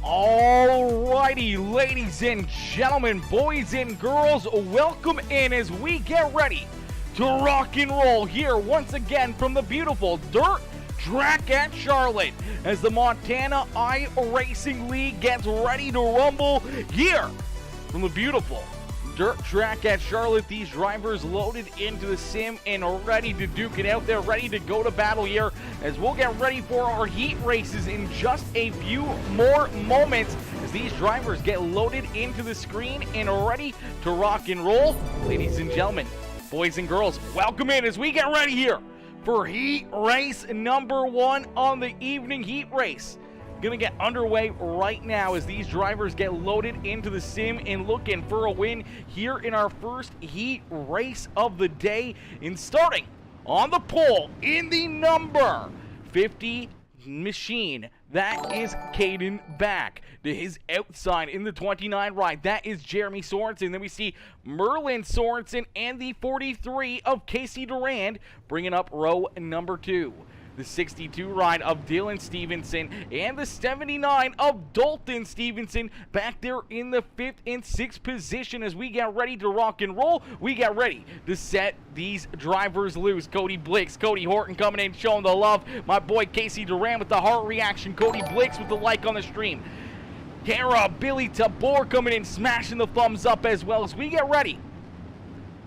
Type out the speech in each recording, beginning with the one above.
Alrighty, ladies and gentlemen, boys and girls, welcome in as we get ready to rock and roll here once again from the beautiful dirt track at Charlotte as the Montana iRacing League gets ready to rumble here from the beautiful dirt track at Charlotte. These drivers loaded into the sim and ready to duke it out there, ready to go to battle here as we'll get ready for our heat races in just a few more moments as these drivers get loaded into the screen and ready to rock and roll. Ladies and gentlemen, boys and girls, welcome in as we get ready here for heat race number 1 on the evening heat race. Gonna get underway right now as these drivers get loaded into the sim and looking for a win here in our first heat race of the day. And starting on the pole in the number 50 machine, that is Caden back. To his outside in the 29 ride, that is Jeremy Sorensen. Then we see Merlin Sorensen and the 43 of Casey Durand bringing up row number 2. The 62 ride of Dylan Stevenson and the 79 of Dalton Stevenson back there in the 5th and 6th position as we get ready to rock and roll. We get ready to set these drivers loose. Cody Blix, Cody Horton coming in, showing the love. My boy Casey Durand with the heart reaction. Cody Blix with the like on the stream. Kara, Billy Tabor coming in, smashing the thumbs up as well as we get ready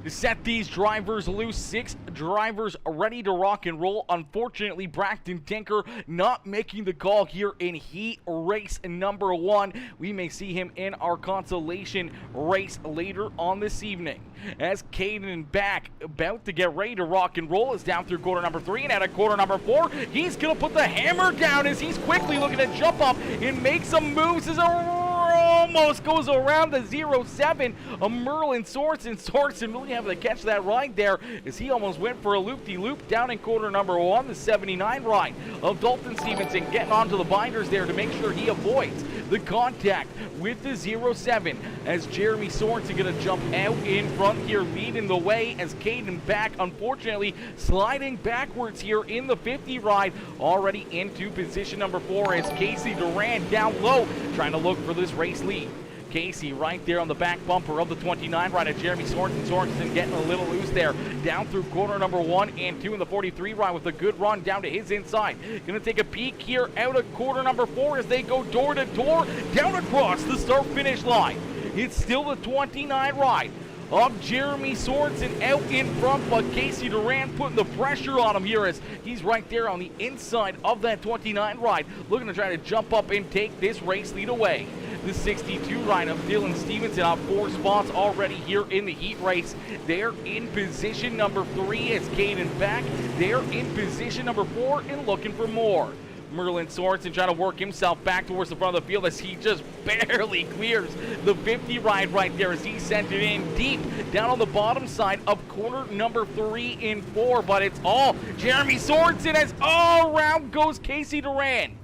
to set these drivers loose. 6 drivers ready to rock and roll. Unfortunately, Braxton Tinker not making the call here in heat race number 1. We may see him in our consolation race later on this evening. As Caden back, about to get ready to rock and roll, is down through quarter number 3 and out of quarter number 4. He's going to put the hammer down as he's quickly looking to jump up and make some moves as almost goes around the 07 of Merlin Sorensen. Sorensen really having to catch that ride there as he almost went for a loop-de-loop down in quarter number 1. The 79 ride of Dalton Stevenson getting onto the binders there to make sure he avoids the contact with the 07 as Jeremy Sorensen going to jump out in front here, leading the way as Caden back, unfortunately sliding backwards here in the 50 ride, already into position number 4 as Casey Durand down low trying to look for this race lead. Casey right there on the back bumper of the 29 ride of Jeremy Sorensen. Sorensen getting a little loose there down through corner number 1 and 2 in the 43 ride with a good run down to his inside. Gonna take a peek here out of quarter number 4 as they go door to door down across the start finish line. It's still the 29 ride of Jeremy Sorensen out in front, but Casey Durand putting the pressure on him here as he's right there on the inside of that 29 ride, looking to try to jump up and take this race lead away. The 62 ride of Dylan Stevenson out 4 spots already here in the heat race. They're in position number 3 as Caden back. They're in position number 4 and looking for more. Merlin Sorensen trying to work himself back towards the front of the field as he just barely clears the 50 ride right there as he sent it in deep down on the bottom side of corner number 3 and 4. But it's all Jeremy Sorensen as all around goes Casey Durand.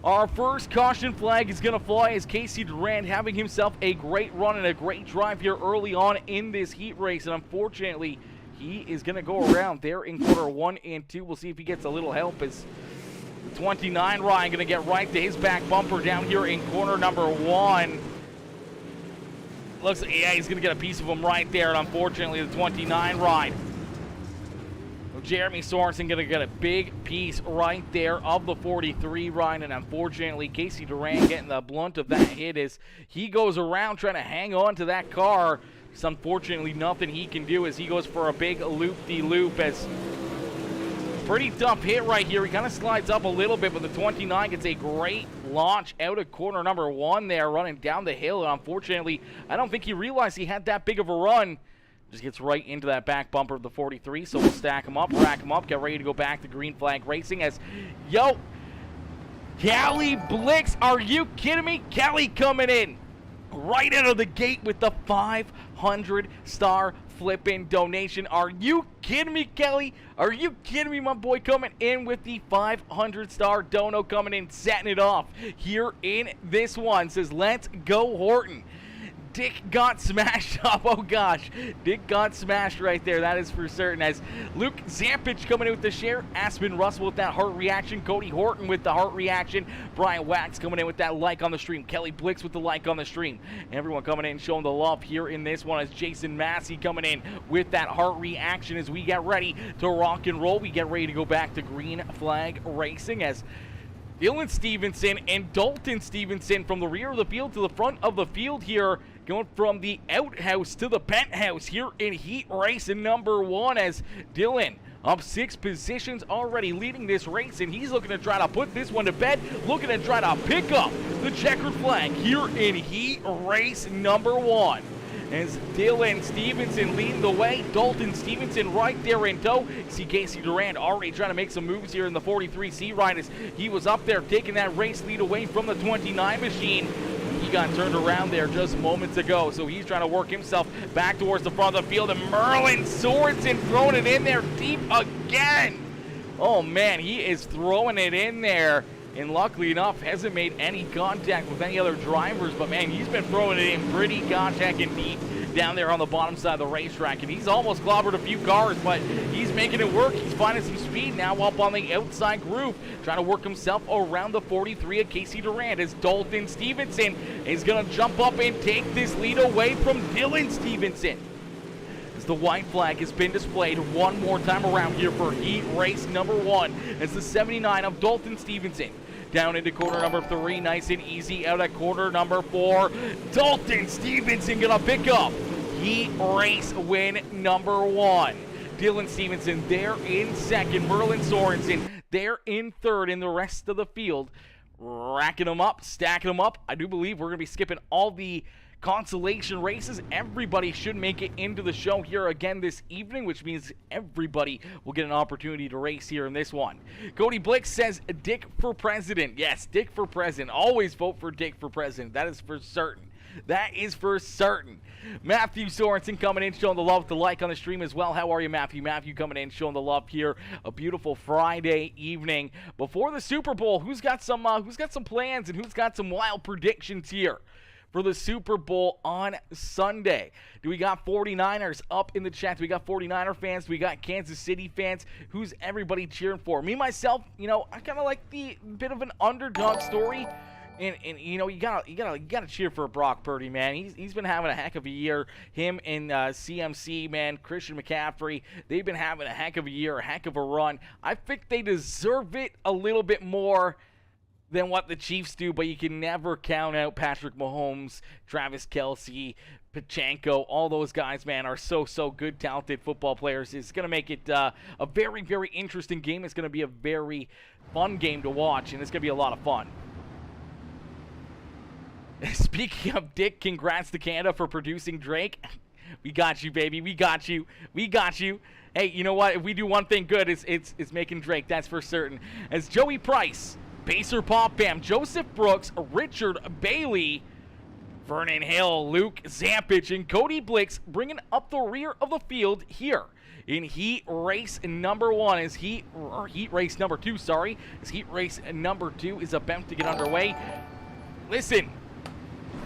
Our first caution flag is going to fly as Casey Durand having himself a great run and a great drive here early on in this heat race. And unfortunately, he is going to go around there in quarter 1 and 2. We'll see if he gets a little help as the 29 Ryan going to get right to his back bumper down here in corner number 1. Looks like, yeah, he's going to get a piece of him right there. And unfortunately, the 29 ride. Jeremy Sorensen going to get a big piece right there of the 43 ride, and unfortunately Casey Durand getting the blunt of that hit as he goes around trying to hang on to that car. It's unfortunately nothing he can do as he goes for a big loop-de-loop as pretty tough hit right here. He kind of slides up a little bit, but the 29 gets a great launch out of corner number 1 there, running down the hill, and unfortunately I don't think he realized he had that big of a run. Just gets right into that back bumper of the 43, so we'll stack him up, rack him up, get ready to go back to green flag racing as, yo, Callie Blix, are you kidding me? Callie coming in right out of the gate with the 500-star flipping donation. Are you kidding me, Kelly? Are you kidding me? My boy coming in with the 500-star dono, coming in, setting it off here in this one. Says, let's go, Horton. Dick got smashed up. Oh gosh, Dick got smashed right there. That is for certain. As Luke Zampich coming in with the share, Aspen Russell with that heart reaction, Cody Horton with the heart reaction, Brian Wax coming in with that like on the stream, Kelly Blix with the like on the stream. Everyone coming in showing the love here in this one as Jason Massey coming in with that heart reaction as we get ready to rock and roll. We get ready to go back to green flag racing as Dylan Stevenson and Dalton Stevenson from the rear of the field to the front of the field here, going from the outhouse to the penthouse here in heat race number 1 as Dylan up 6 positions already leading this race, and he's looking to try to put this one to bed, looking to try to pick up the checkered flag here in heat race number 1. As Dylan Stevenson leading the way, Dalton Stevenson right there in tow. See Casey Durand already trying to make some moves here in the 43C ride as he was up there taking that race lead away from the 29 machine. He got turned around there just moments ago, so he's trying to work himself back towards the front of the field, and Merlin Sorensen throwing it in there deep again. Oh man, he is throwing it in there. And luckily enough, hasn't made any contact with any other drivers, but man, he's been throwing it in pretty contact and deep down there on the bottom side of the racetrack, and he's almost clobbered a few cars, but he's making it work. He's finding some speed now up on the outside groove, trying to work himself around the 43 of Casey Durand as Dalton Stevenson is going to jump up and take this lead away from Dylan Stevenson. As the white flag has been displayed one more time around here for heat race number 1 as the 79 of Dalton Stevenson down into corner number 3, nice and easy out at corner number 4. Dalton Stevenson gonna pick up heat race win number 1. Dylan Stevenson there in second, Merlin Sorensen there in third, in the rest of the field racking them up, stacking them up. I do believe we're gonna be skipping all the consolation races. Everybody should make it into the show here again this evening, which means everybody will get an opportunity to race here in this one. Cody Blix says Dick for president. Yes, Dick for president. Always vote for Dick for president. That is for certain. That is for certain. Matthew Sorensen coming in, showing the love, the like on the stream as well. How are you, Matthew? Matthew coming in, showing the love here. A beautiful Friday evening before the Super Bowl. Who's got some plans and who's got some wild predictions here for the Super Bowl on Sunday? Do we got 49ers up in the chat? Do we got 49er fans? Do we got Kansas City fans? Who's everybody cheering for? Me, myself, I kind of like the bit of an underdog story. And you gotta cheer for Brock Purdy, man. He's been having a heck of a year. Him and CMC, man, Christian McCaffrey, they've been having a heck of a year, a heck of a run. I think they deserve it a little bit more than what the Chiefs do, but you can never count out Patrick Mahomes, Travis Kelce, Pachenko. All those guys, man, are so good, talented football players. It's going to make it a very, very interesting game. It's going to be a very fun game to watch, and it's going to be a lot of fun. Speaking of Dick, congrats to Canada for producing Drake. We got you, baby. We got you. We got you. Hey, you know what? If we do one thing good, it's making Drake. That's for certain. As Joey Price, Pacer Pop Bam, Joseph Brooks, Richard Bailey, Vernon Hill, Luke Zampich, and Cody Blix bringing up the rear of the field here in heat race number 1 as heat race number 2, sorry. As heat race number 2 is about to get underway. Listen,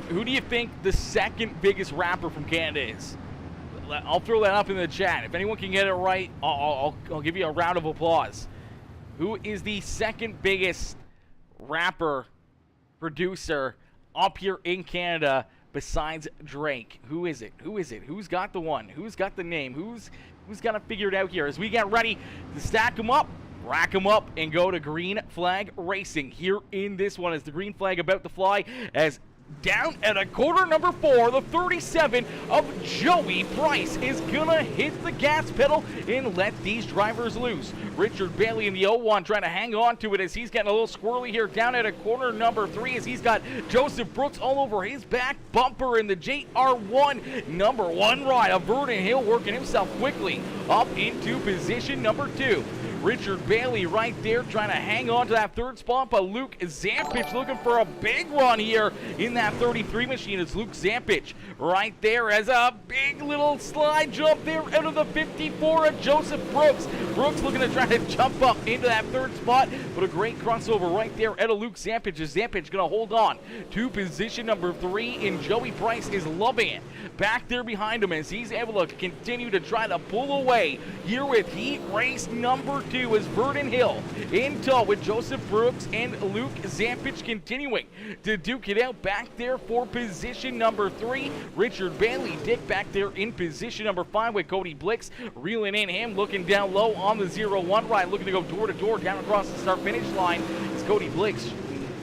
who do you think the second biggest rapper from Canada is? I'll throw that up in the chat. If anyone can get it right, I'll give you a round of applause. Who is the second biggest rapper, producer up here in Canada besides Drake? Who is it? Who is it? Who's got the one? Who's got the name? Who's gonna figure it out here as we get ready to stack them up, rack them up, and go to green flag racing here in this one as the green flag about to fly as down at a corner number 4, the 37 of Joey Price is gonna hit the gas pedal and let these drivers loose. Richard Bailey in the 01 trying to hang on to it as he's getting a little squirrely here down at a corner number 3 as he's got Joseph Brooks all over his back bumper in the JR1 number 1 ride of Vernon Hill working himself quickly up into position number 2. Richard Bailey right there trying to hang on to that third spot, but Luke Zampich looking for a big run here in that 33 machine. It's Luke Zampich right there as a big little slide jump there out of the 54 of Joseph Brooks. Brooks looking to try to jump up into that third spot, but a great crossover right there out of Luke Zampich. Zampich going to hold on to position number 3, and Joey Price is loving it back there behind him as he's able to continue to try to pull away here with heat race number 2 as Verdon Hill in tow with Joseph Brooks and Luke Zampich continuing to duke it out back there for position number 3. Richard Bailey Dick back there in position number 5 with Cody Blix reeling in him, looking down low on the 0-1 ride, looking to go door to door down across the start finish line. It's Cody Blix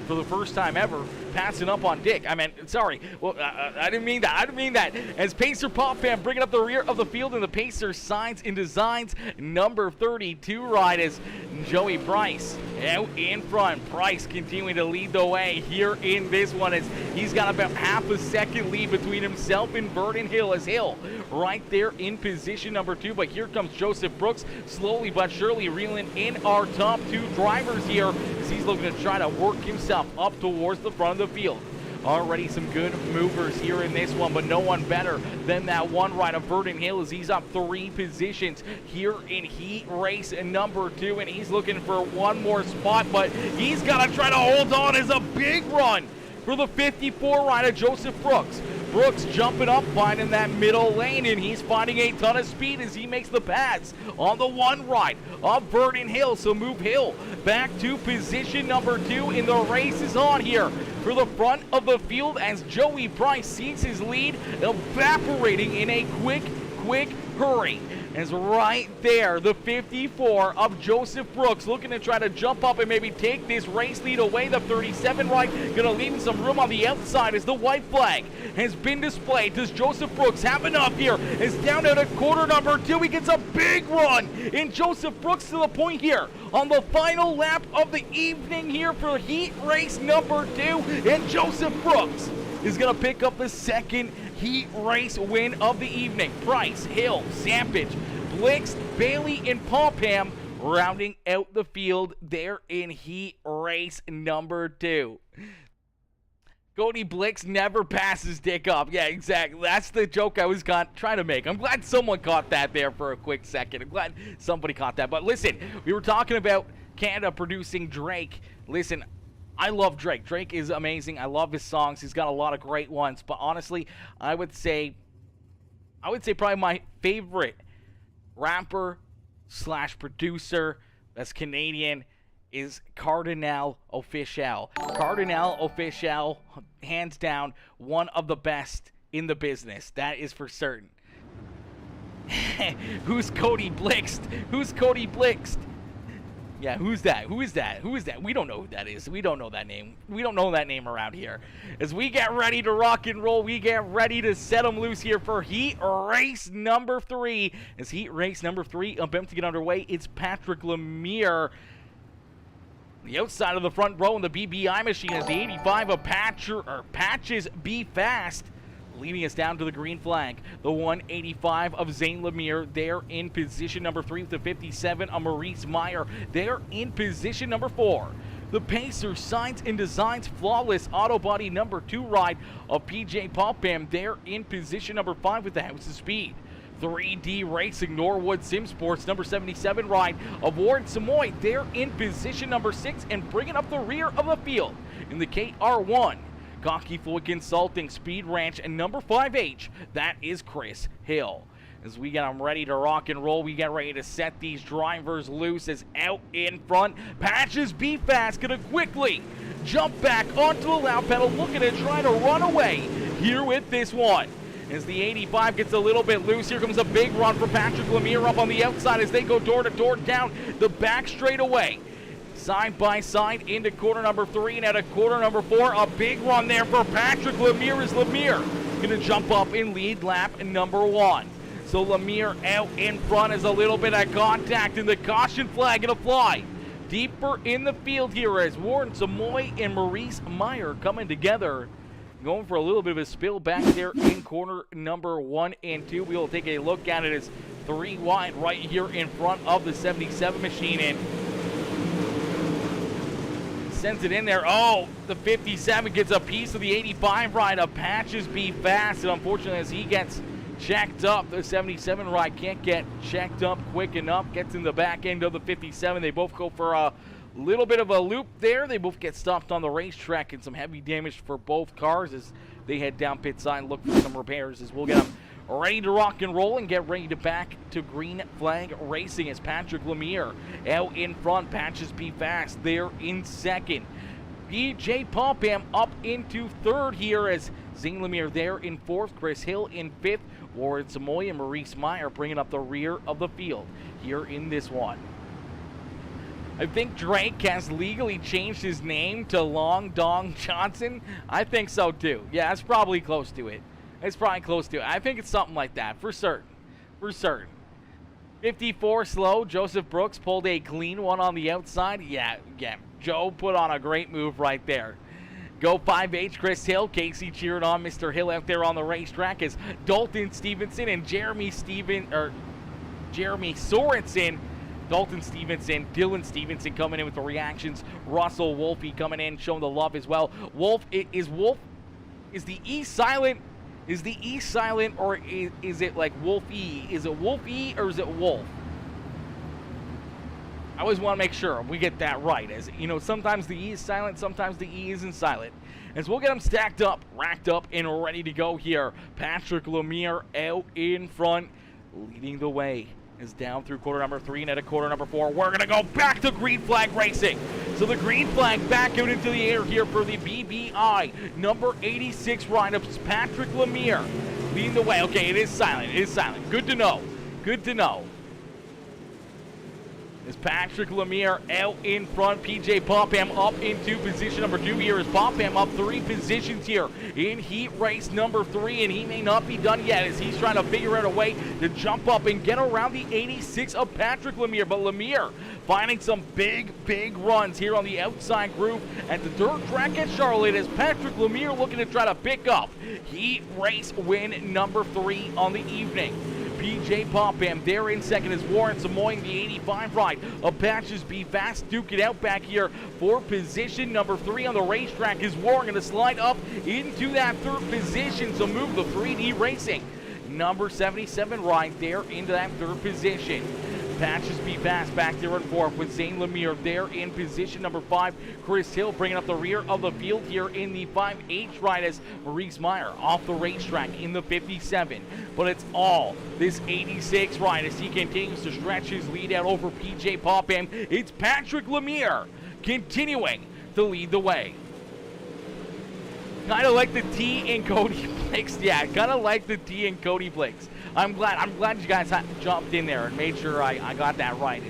for the first time ever passing up on Dick. I mean, sorry. Well, I didn't mean that. I didn't mean that. As Pacer Pop Fan bringing up the rear of the field in the Pacer Signs and Designs number 32 ride as Joey Price out in front. Price continuing to lead the way here in this one as he's got about half a second lead between himself and Verdon Hill as Hill right there in position number 2. But here comes Joseph Brooks slowly but surely reeling in our top 2 drivers here as he's looking to try to work himself up towards the front of the field. Already some good movers here in this one, but no one better than that one ride of Verdon Hill as he's up 3 positions here in heat race number 2, and he's looking for one more spot, but he's got to try to hold on as a big run for the 54 ride of Joseph Brooks. Brooks jumping up, finding that middle lane, and he's finding a ton of speed as he makes the pass on the 1 ride of Verdon Hill. So move Hill back to position number 2, and the race is on here for the front of the field as Joey Price sees his lead evaporating in a quick hurry. As right there, the 54 of Joseph Brooks looking to try to jump up and maybe take this race lead away. The 37 right going to leave him some room on the outside as the white flag has been displayed. Does Joseph Brooks have enough here? Is down at a quarter number 2. He gets a big run in Joseph Brooks to the point here on the final lap of the evening here for heat race number 2. And Joseph Brooks is going to pick up the second heat race win of the evening. Price, Hill, Zampich, Blix, Bailey, and Popham rounding out the field there in heat race number 2. Cody Blix never passes Dick up. Yeah, exactly. That's the joke I was trying to make. I'm glad someone caught that there for a quick second. I'm glad somebody caught that. But listen, we were talking about Canada producing Drake. Listen, I love Drake. Drake is amazing. I love his songs. He's got a lot of great ones. But honestly, I would say probably my favorite rapper / producer that's Canadian is Cardinal Offishall. Cardinal Offishall, hands down, one of the best in the business. That is for certain. Who's Cody Blixt? Who's Cody Blixt? Yeah, who's that? Who is that? Who is that? We don't know who that is. We don't know that name. We don't know that name around here. As we get ready to rock and roll, we get ready to set them loose here for heat race number 3. As heat race number 3 about to get underway, it's Patrick Lemire. The outside of the front row in the BBI machine is the 85 of Patches Be Fast, leading us down to the green flag. The 185 of Zane Lemire, they're in position number 3 with the 57 of Maurice Meyer. They're in position number 4. The Pacer Signs and Designs Flawless Auto Body number 2 ride of PJ Popham, they're in position number 5 with the House of Speed. 3D Racing Norwood Sim Sports number 77 ride of Warren Samoy, they're in position number 6 and bringing up the rear of the field in the KR1. Cocky Floyd Consulting Speed Ranch and number 5H, that is Chris Hill. As we get them ready to rock and roll, we get ready to set these drivers loose as out in front. Patches Be Fast gonna quickly jump back onto the loud pedal, looking to try to run away here with this one. As the 85 gets a little bit loose, here comes a big run for Patrick Lemire up on the outside as they go door to door down the back straightaway. Side by side into corner number 3 and at corner number 4, a big run there for Patrick Lemire as Lemire gonna jump up in lead lap number 1. So Lemire out in front as a little bit of contact and the caution flag gonna fly. Deeper in the field here as Warren Samoy and Maurice Meyer coming together. Going for a little bit of a spill back there in corner number 1 and 2. We will take a look at it as 3 wide right here in front of the 77 machine, and sends it in there. Oh, the 57 gets a piece of the 85 ride of Patches Be Fast, and unfortunately as he gets checked up, the 77 ride can't get checked up quick enough, gets in the back end of the 57. They both go for a little bit of a loop there. They both get stopped on the racetrack, and some heavy damage for both cars as they head down pit side and look for some repairs, as we'll get them ready to rock and roll and get ready to back to green flag racing as Patrick Lemire out in front. Patches Be Fast there in second. PJ Popham up into third here as Zane Lemire there in fourth. Chris Hill in fifth. Warren Samoy and Maurice Meyer bringing up the rear of the field here in this one. I think Drake has legally changed his name to Long Dong Johnson. I think so too. Yeah, that's probably close to it. It's probably close to it. I think it's something like that, for certain. For certain. 54 slow. Joseph Brooks pulled a clean one on the outside. Yeah. Joe put on a great move right there. Go 5H, Chris Hill. Casey cheered on Mr. Hill out there on the racetrack as Dalton Stevenson and Jeremy Sorensen. Dalton Stevenson, Dylan Stevenson coming in with the reactions. Russell Wolfe coming in, showing the love as well. Wolf, is the E silent? Is the E silent, or is it like Wolf E? Is it Wolf E or is it Wolf? I always want to make sure we get that right. As you know, sometimes the E is silent, sometimes the E isn't silent. As we'll get them stacked up, racked up, and ready to go here. Patrick Lemire out in front, leading the way. Is down through quarter number 3 and at a quarter number 4. We're going to go back to green flag racing. So the green flag back out into the air here for the BBI. Number 86 ride-ups, Patrick Lemire leading the way. Okay, it is silent. It is silent. Good to know. Good to know. Is Patrick Lemire out in front. PJ Popham up into position number 2 here. Is Popham up 3 positions here in heat race number 3, and he may not be done yet as he's trying to figure out a way to jump up and get around the 86 of Patrick Lemire. But Lemire finding some big runs here on the outside groove at the dirt track at Charlotte as Patrick Lemire looking to try to pick up heat race win number 3 on the evening. PJ Popham there in second as Warren Samoy, the 85 ride of Patches Be Fast, duke it out back here for position number 3 on the racetrack. Is Warren going to slide up into that third position, so move the 3D Racing number 77 ride there into that third position. Patches Be Fast back there in fourth with Zane Lemire there in position number 5. Chris Hill bringing up the rear of the field here in the 5H ride as Maurice Meyer off the racetrack in the 57. But it's all this 86 ride as he continues to stretch his lead out over PJ Popham. It's Patrick Lemire continuing to lead the way. Kind of like the T in Cody Blakes. Yeah, kind of like the T in Cody Blakes. I'm glad you guys jumped in there and made sure I got that right.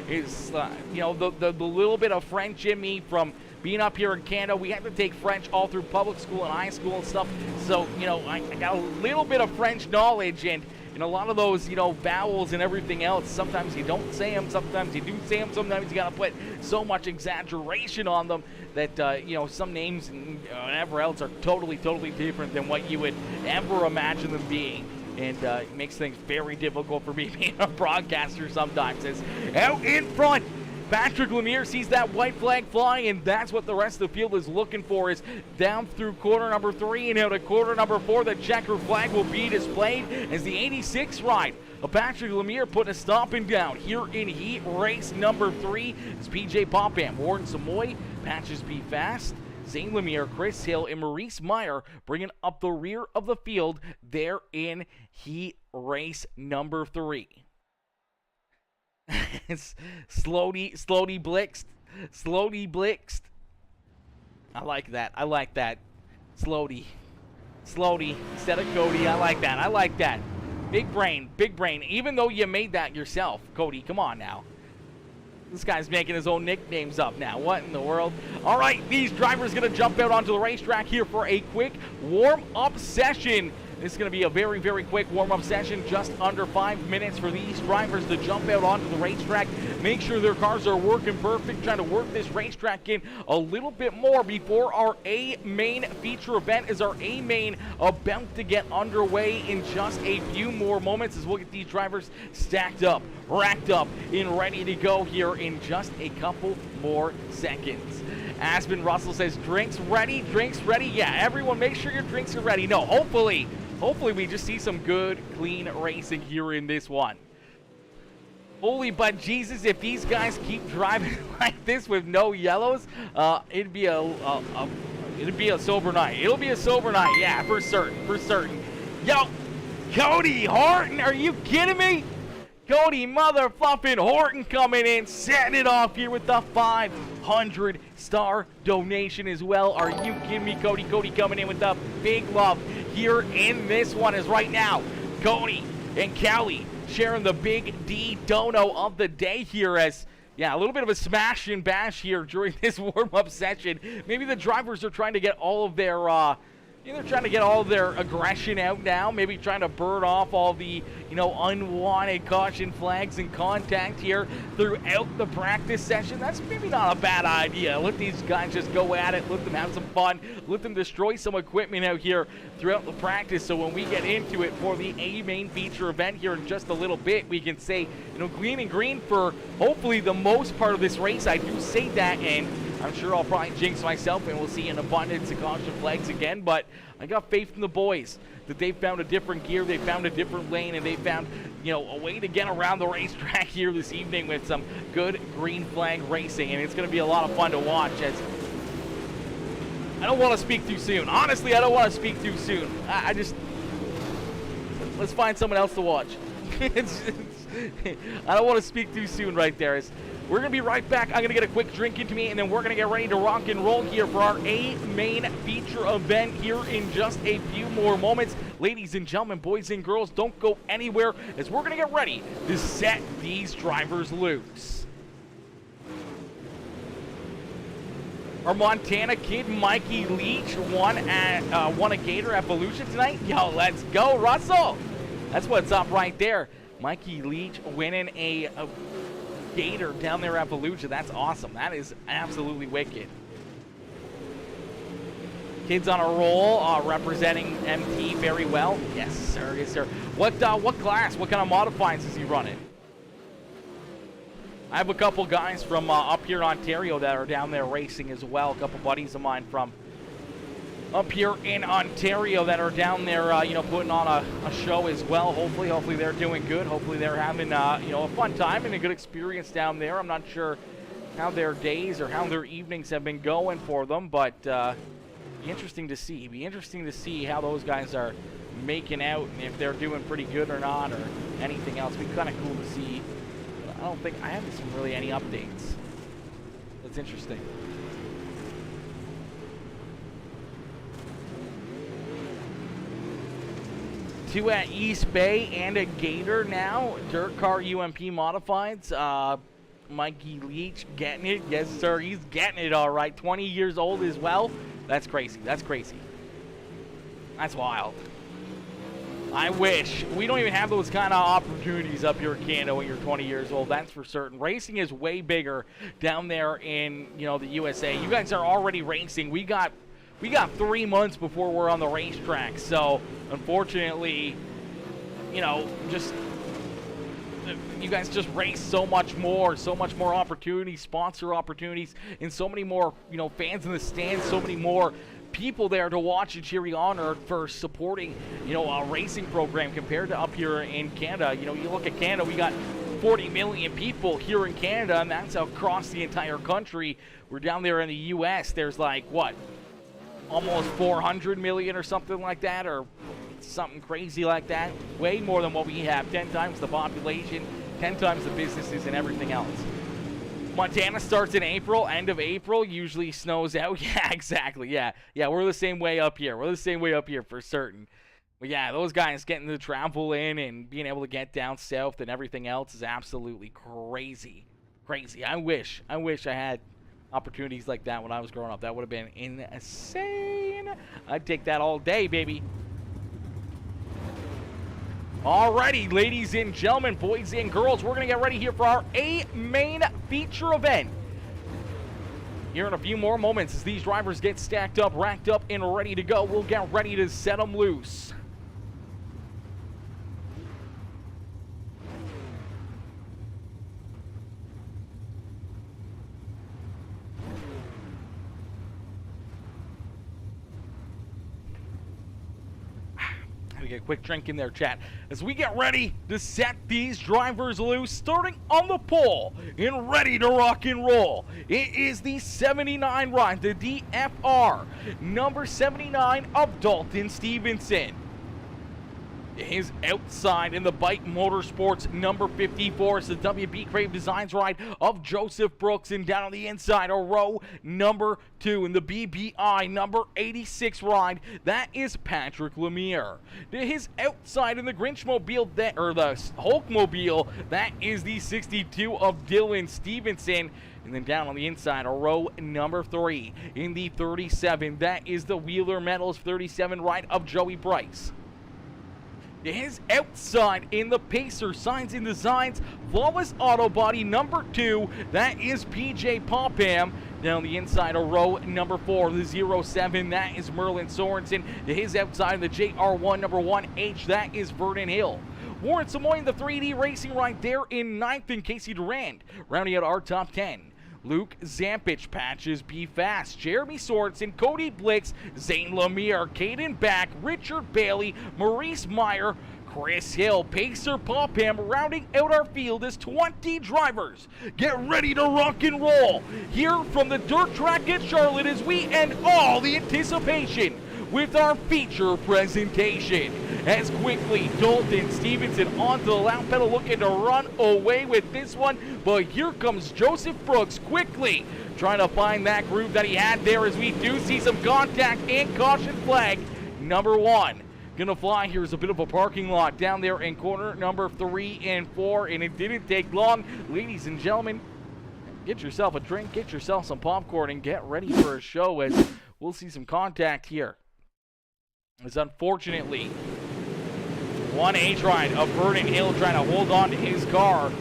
Is you know, the little bit of French in me from being up here in Canada. We had to take French all through public school and high school and stuff. So, you know, I got a little bit of French knowledge, and a lot of those, you know, vowels and everything else, sometimes you don't say them, sometimes you do say them, sometimes you got to put so much exaggeration on them that, you know, some names and whatever else are totally different than what you would ever imagine them being. And it makes things very difficult for me being a broadcaster sometimes. It's out in front. Patrick Lemire sees that white flag flying, and that's what the rest of the field is looking for, is down through quarter number 3 and out of quarter number 4. The checker flag will be displayed as the 86 ride of Patrick Lemire putting a stomping down here in heat race number 3. It's PJ Popham, Warren Samoy, Patches Be Fast, Zane Lemire, Chris Hill, and Maurice Meyer bringing up the rear of the field there in heat race number 3. It's slowly blitzed. I like that. Slowly instead of Cody. I like that. Big brain. Even though you made that yourself, Cody. Come on now. This guy's making his own nicknames up now. What in the world? All right, these drivers going to jump out onto the racetrack here for a quick warm-up session This is going to be a very, very quick warm-up session, just under 5 minutes for these drivers to jump out onto the racetrack, make sure their cars are working perfect, trying to work this racetrack in a little bit more before our A main feature event. Is our A main about to get underway in just a few more moments as we'll get these drivers stacked up, racked up, and ready to go here in just a couple more seconds. Aspen Russell says, drinks ready, drinks ready. Yeah, everyone make sure your drinks are ready. No, hopefully we just see some good, clean racing here in this one. Holy but Jesus, if these guys keep driving like this with no yellows, it'd be a sober night. It'll be a sober night, yeah, for certain. Yo, Cody Horton, are you kidding me? Cody motherfucking Horton coming in, setting it off here with the 500-star donation as well. Are you kidding me, Cody? Cody coming in with the big love here in this one is right now. Cody and Callie sharing the big D dono of the day here as, yeah, a little bit of a smash and bash here during this warm-up session. Maybe the drivers are trying to get all of their, they're trying to get all of their aggression out now, maybe trying to burn off all the, unwanted caution flags and contact here throughout the practice session. That's maybe not a bad idea. Let these guys just go at it, let them have some fun, let them destroy some equipment out here throughout the practice, so when we get into it for the A main feature event here in just a little bit, we can say, clean and green for hopefully the most part of this race. I do say that, and I'm sure I'll probably jinx myself and we'll see an abundance of caution flags again, but I got faith in the boys that they found a different gear, they found a different lane, and they found, a way to get around the racetrack here this evening with some good green flag racing, and it's going to be a lot of fun to watch. As I don't want to speak too soon. Honestly, I don't want to speak too soon. I just, let's find someone else to watch. I don't want to speak too soon right there. We're going to be right back. I'm going to get a quick drink into me, and then we're going to get ready to rock and roll here for our A main feature event here in just a few more moments. Ladies and gentlemen, boys and girls, don't go anywhere as we're going to get ready to set these drivers loose. Our Montana kid, Mikey Leach, won a Gator Evolution tonight. Yo, let's go, Russell. That's what's up right there. Mikey Leach winning a Gator down there at Fallujah. That's awesome. That is absolutely wicked. Kids on a roll, representing MT very well. Yes, sir. Yes, sir. What class? What kind of modifieds is he running? I have a couple guys from up here in Ontario that are down there racing as well. A couple buddies of mine from up here in Ontario that are down there, putting on a show as well. Hopefully they're doing good. Hopefully they're having, a fun time and a good experience down there. I'm not sure how their days or how their evenings have been going for them, but be interesting to see. Be interesting to see how those guys are making out and if they're doing pretty good or not or anything else. It'd be kind of cool to see. But I don't think I haven't seen really any updates. That's interesting. Two at East Bay and a Gator now. Dirt Car UMP Modifieds. Mikey Leach getting it. Yes, sir. He's getting it all right. 20 years old as well. That's crazy. That's crazy. That's wild. I wish. We don't even have those kind of opportunities up here in Canada when you're 20 years old. That's for certain. Racing is way bigger down there in, the USA. You guys are already racing. We got 3 months before we're on the racetrack, so unfortunately, you guys just race so much more opportunities, sponsor opportunities, and so many more, fans in the stands, so many more people there to watch and cheer you on for supporting, a racing program compared to up here in Canada. You look at Canada, we got 40 million people here in Canada, and that's across the entire country. We're down there in the U.S., there's like, what? Almost 400 million or something like that, or something crazy like that. Way more than what we have. 10 times the population, 10 times the businesses and everything else. Montana starts in April, end of April, usually snows out. Yeah, exactly. Yeah, we're the same way up here. We're the same way up here for certain. But yeah, those guys getting to travel in and being able to get down south and everything else is absolutely crazy. Crazy. I wish I had opportunities like that when I was growing up. That would have been insane. I'd take that all day, baby. Alrighty, ladies and gentlemen, boys and girls, we're going to get ready here for our main feature event. Here in a few more moments, as these drivers get stacked up, racked up, and ready to go, we'll get ready to set them loose. Get a quick drink in there, chat, as we get ready to set these drivers loose, starting on the pole and ready to rock and roll. It is the 79 ride, the DFR, number 79 of Dalton Stevenson. His outside in the Bike Motorsports number 54 is the WB Crave Designs ride of Joseph Brooks, and down on the inside a row number 2 in the BBI number 86 ride, that is Patrick Lemire. To his outside in the Grinchmobile, or the Hulkmobile, that is the 62 of Dylan Stevenson. And then down on the inside, a row number 3 in the 37, that is the Wheeler Metals 37 ride of Joey Bryce. His outside in the Pacer Signs and Designs Flawless Auto Body number 2, that is PJ Popham. Down the inside, a row number 4, the 07, that is Merlin Sorensen. To his outside, the JR1 number 1H, that is Vernon Hill. Warren Samoy, the 3D Racing right there in 9th, and Casey Durand rounding out our top 10. Luke Zampich, Patches Be Fast, Jeremy Sorensen, Cody Blix, Zane Lemire, Caden Back, Richard Bailey, Maurice Meyer, Chris Hill, Pacer Popham, rounding out our field as 20 drivers. Get ready to rock and roll here from the dirt track at Charlotte as we end all the anticipation with our feature presentation. As quickly, Dalton Stevenson onto the loud pedal, looking to run away with this one, but here comes Joseph Brooks quickly trying to find that groove that he had there, as we do see some contact and caution flag number 1. Gonna fly. Here's a bit of a parking lot down there in corner number 3 and 4, and it didn't take long. Ladies and gentlemen, get yourself a drink, get yourself some popcorn, and get ready for a show, as we'll see some contact here. As unfortunately, 1H ride of Vernon Hill trying to hold on to his car.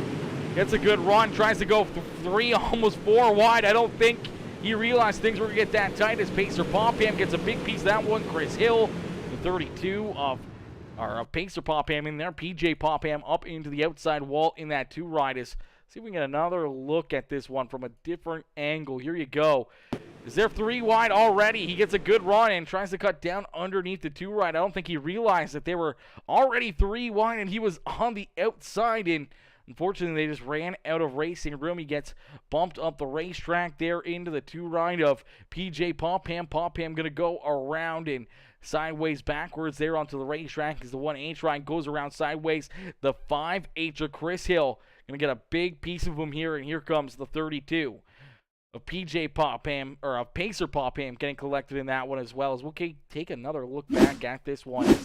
Gets a good run, tries to go 3, almost 4 wide. I don't think he realized things were going to get that tight, as Pacer Popham gets a big piece of that one. Chris Hill, the 32 of Pacer Popham in there. PJ Popham up into the outside wall in that 2 ride. See if we can get another look at this one from a different angle. Here you go. Is there 3 wide already? He gets a good run and tries to cut down underneath the 2 ride. I don't think he realized that they were already 3 wide and he was on the outside, and unfortunately they just ran out of racing room. He gets bumped up the racetrack there into the 2 ride of PJ Popham. Popham going to go around and sideways backwards there onto the racetrack as the 1H ride goes around sideways. The 5H of Chris Hill going to get a big piece of him here, and here comes the 32 of PJ Popham, or of Pacer Popham, getting collected in that one as well. As we'll take another look back at this one. I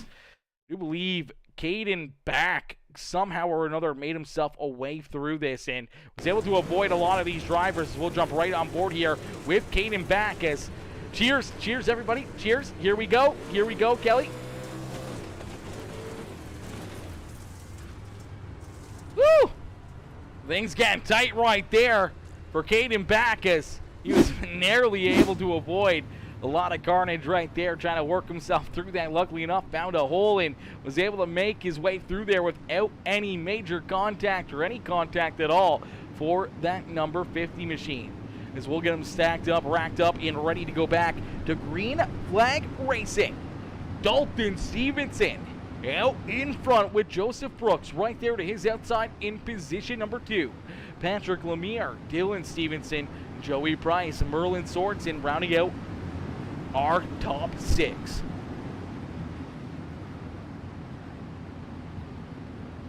do believe Caden Back somehow or another made himself a way through this and was able to avoid a lot of these drivers. We'll jump right on board here with Caden Back as cheers, everybody, cheers. Here we go, Kelly. Woo! Things getting tight right there for Caden Back, as he was narrowly able to avoid a lot of carnage right there, trying to work himself through that. Luckily enough, found a hole and was able to make his way through there without any major contact or any contact at all for that number 50 machine. As we'll get him stacked up, racked up, and ready to go back to Green Flag Racing. Dalton Stevenson out in front with Joseph Brooks right there to his outside in position number 2. Patrick Lemire, Dylan Stevenson, Joey Price, Merlin Sorensen rounding out our top 6.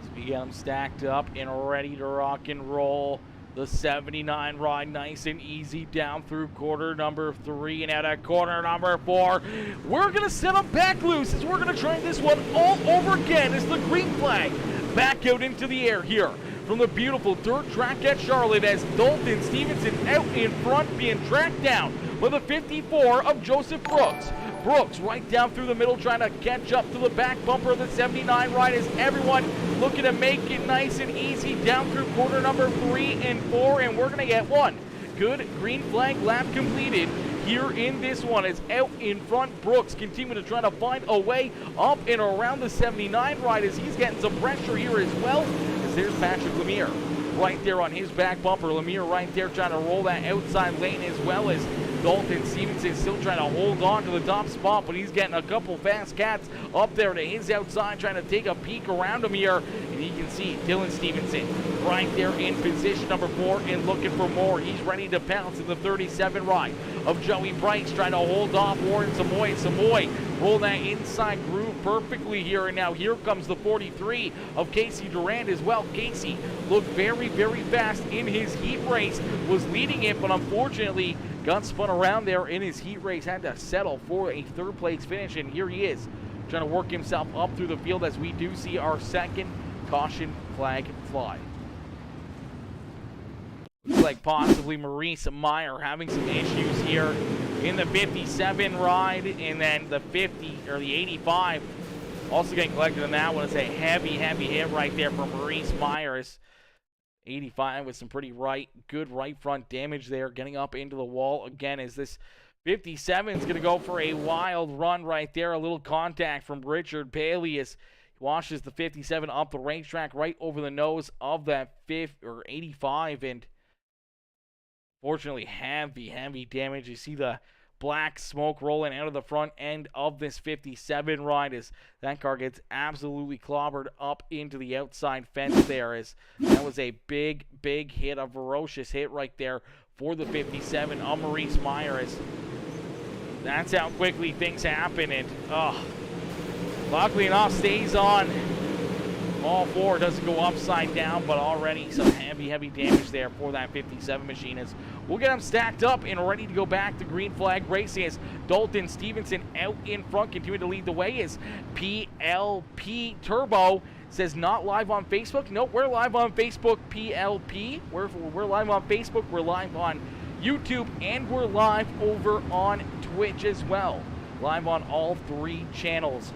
So we got them stacked up and ready to rock and roll. The 79 ride nice and easy down through quarter number 3 and out of corner number 4. We're going to set them back loose as we're going to try this one all over again as the green flag back out into the air here from the beautiful dirt track at Charlotte, as Dalton Stevenson out in front being tracked down by the 54 of Joseph Brooks. Brooks right down through the middle, trying to catch up to the back bumper of the 79 ride as everyone looking to make it nice and easy down through corner number 3 and 4, and we're going to get one good green flag lap completed here in this one. It's out in front. Brooks continuing to try to find a way up and around the 79 ride as he's getting some pressure here as well. As there's Patrick Lemire right there on his back bumper. Lemire right there trying to roll that outside lane, as well as Dalton Stevenson still trying to hold on to the top spot, but he's getting a couple fast cats up there to his outside, trying to take a peek around him here. And you can see Dylan Stevenson right there in position number 4 and looking for more. He's ready to pounce in the 37 ride of Joey Bryce, trying to hold off Warren Samoy. Samoy roll that inside groove perfectly here, and now here comes the 43 of Casey Durand as well. Casey looked very, very fast in his heat race, was leading it, but unfortunately got spun around there in his heat race, had to settle for a 3rd place finish, and here he is trying to work himself up through the field as we do see our second caution flag fly. Looks like possibly Maurice Meyer having some issues here in the 57 ride, and then the 50 or the 85 also getting collected in that one. It's a heavy hit right there for Maurice Myers. 85 with some pretty good right front damage there, getting up into the wall again as this 57 is going to go for a wild run right there. A little contact from Richard Bailey as he washes the 57 up the racetrack right over the nose of that 85, and fortunately heavy damage. You see the black smoke rolling out of the front end of this 57 ride as that car gets absolutely clobbered up into the outside fence there, as that was a big hit, a ferocious hit right there for the 57 of Maurice Myers. That's how quickly things happen, and luckily enough stays on all 4, doesn't go upside down, but already some heavy damage there for that 57 machine. As we'll get them stacked up and ready to go back to green flag racing as Dalton Stevenson out in front, continuing to lead the way as PLP Turbo says not live on Facebook. Nope, we're live on Facebook, PLP. We're live on Facebook, we're live on YouTube, and we're live over on Twitch as well. Live on all 3 channels.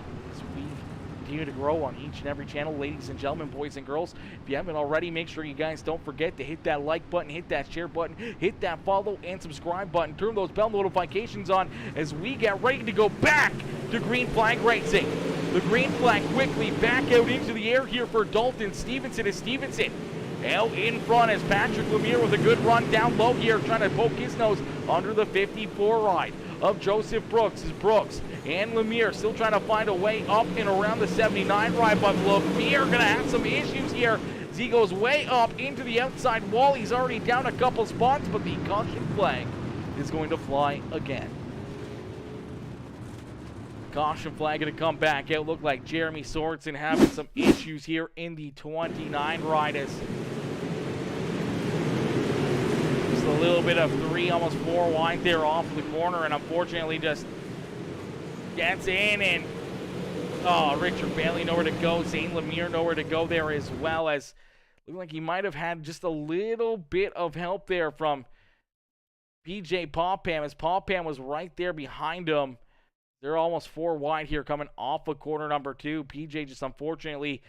Continue to grow on each and every channel, ladies and gentlemen, boys and girls. If you haven't already, make sure you guys don't forget to hit that like button, hit that share button, hit that follow and subscribe button, turn those bell notifications on as we get ready to go back to green flag racing. The green flag quickly back out into the air here for Dalton Stevenson as Stevenson out in front as Patrick Lemire with a good run down low here, trying to poke his nose under the 54 ride of Joseph Brooks. As Brooks and Lemire still trying to find a way up and around the 79 ride, but Lemire going to have some issues here as he goes way up into the outside wall. He's already down a couple spots, but the caution flag is going to fly again. Caution flag going to come back out. Look like Jeremy Sorensen having some issues here in the 29 ride as just a little bit of 3, almost 4 wide there off the corner, and unfortunately just gets in, and Richard Bailey nowhere to go. Zane Lemire nowhere to go there, as well as looked like he might have had just a little bit of help there from PJ Popham, as Popham was right there behind him. They're almost 4 wide here coming off of corner number 2. PJ just unfortunately,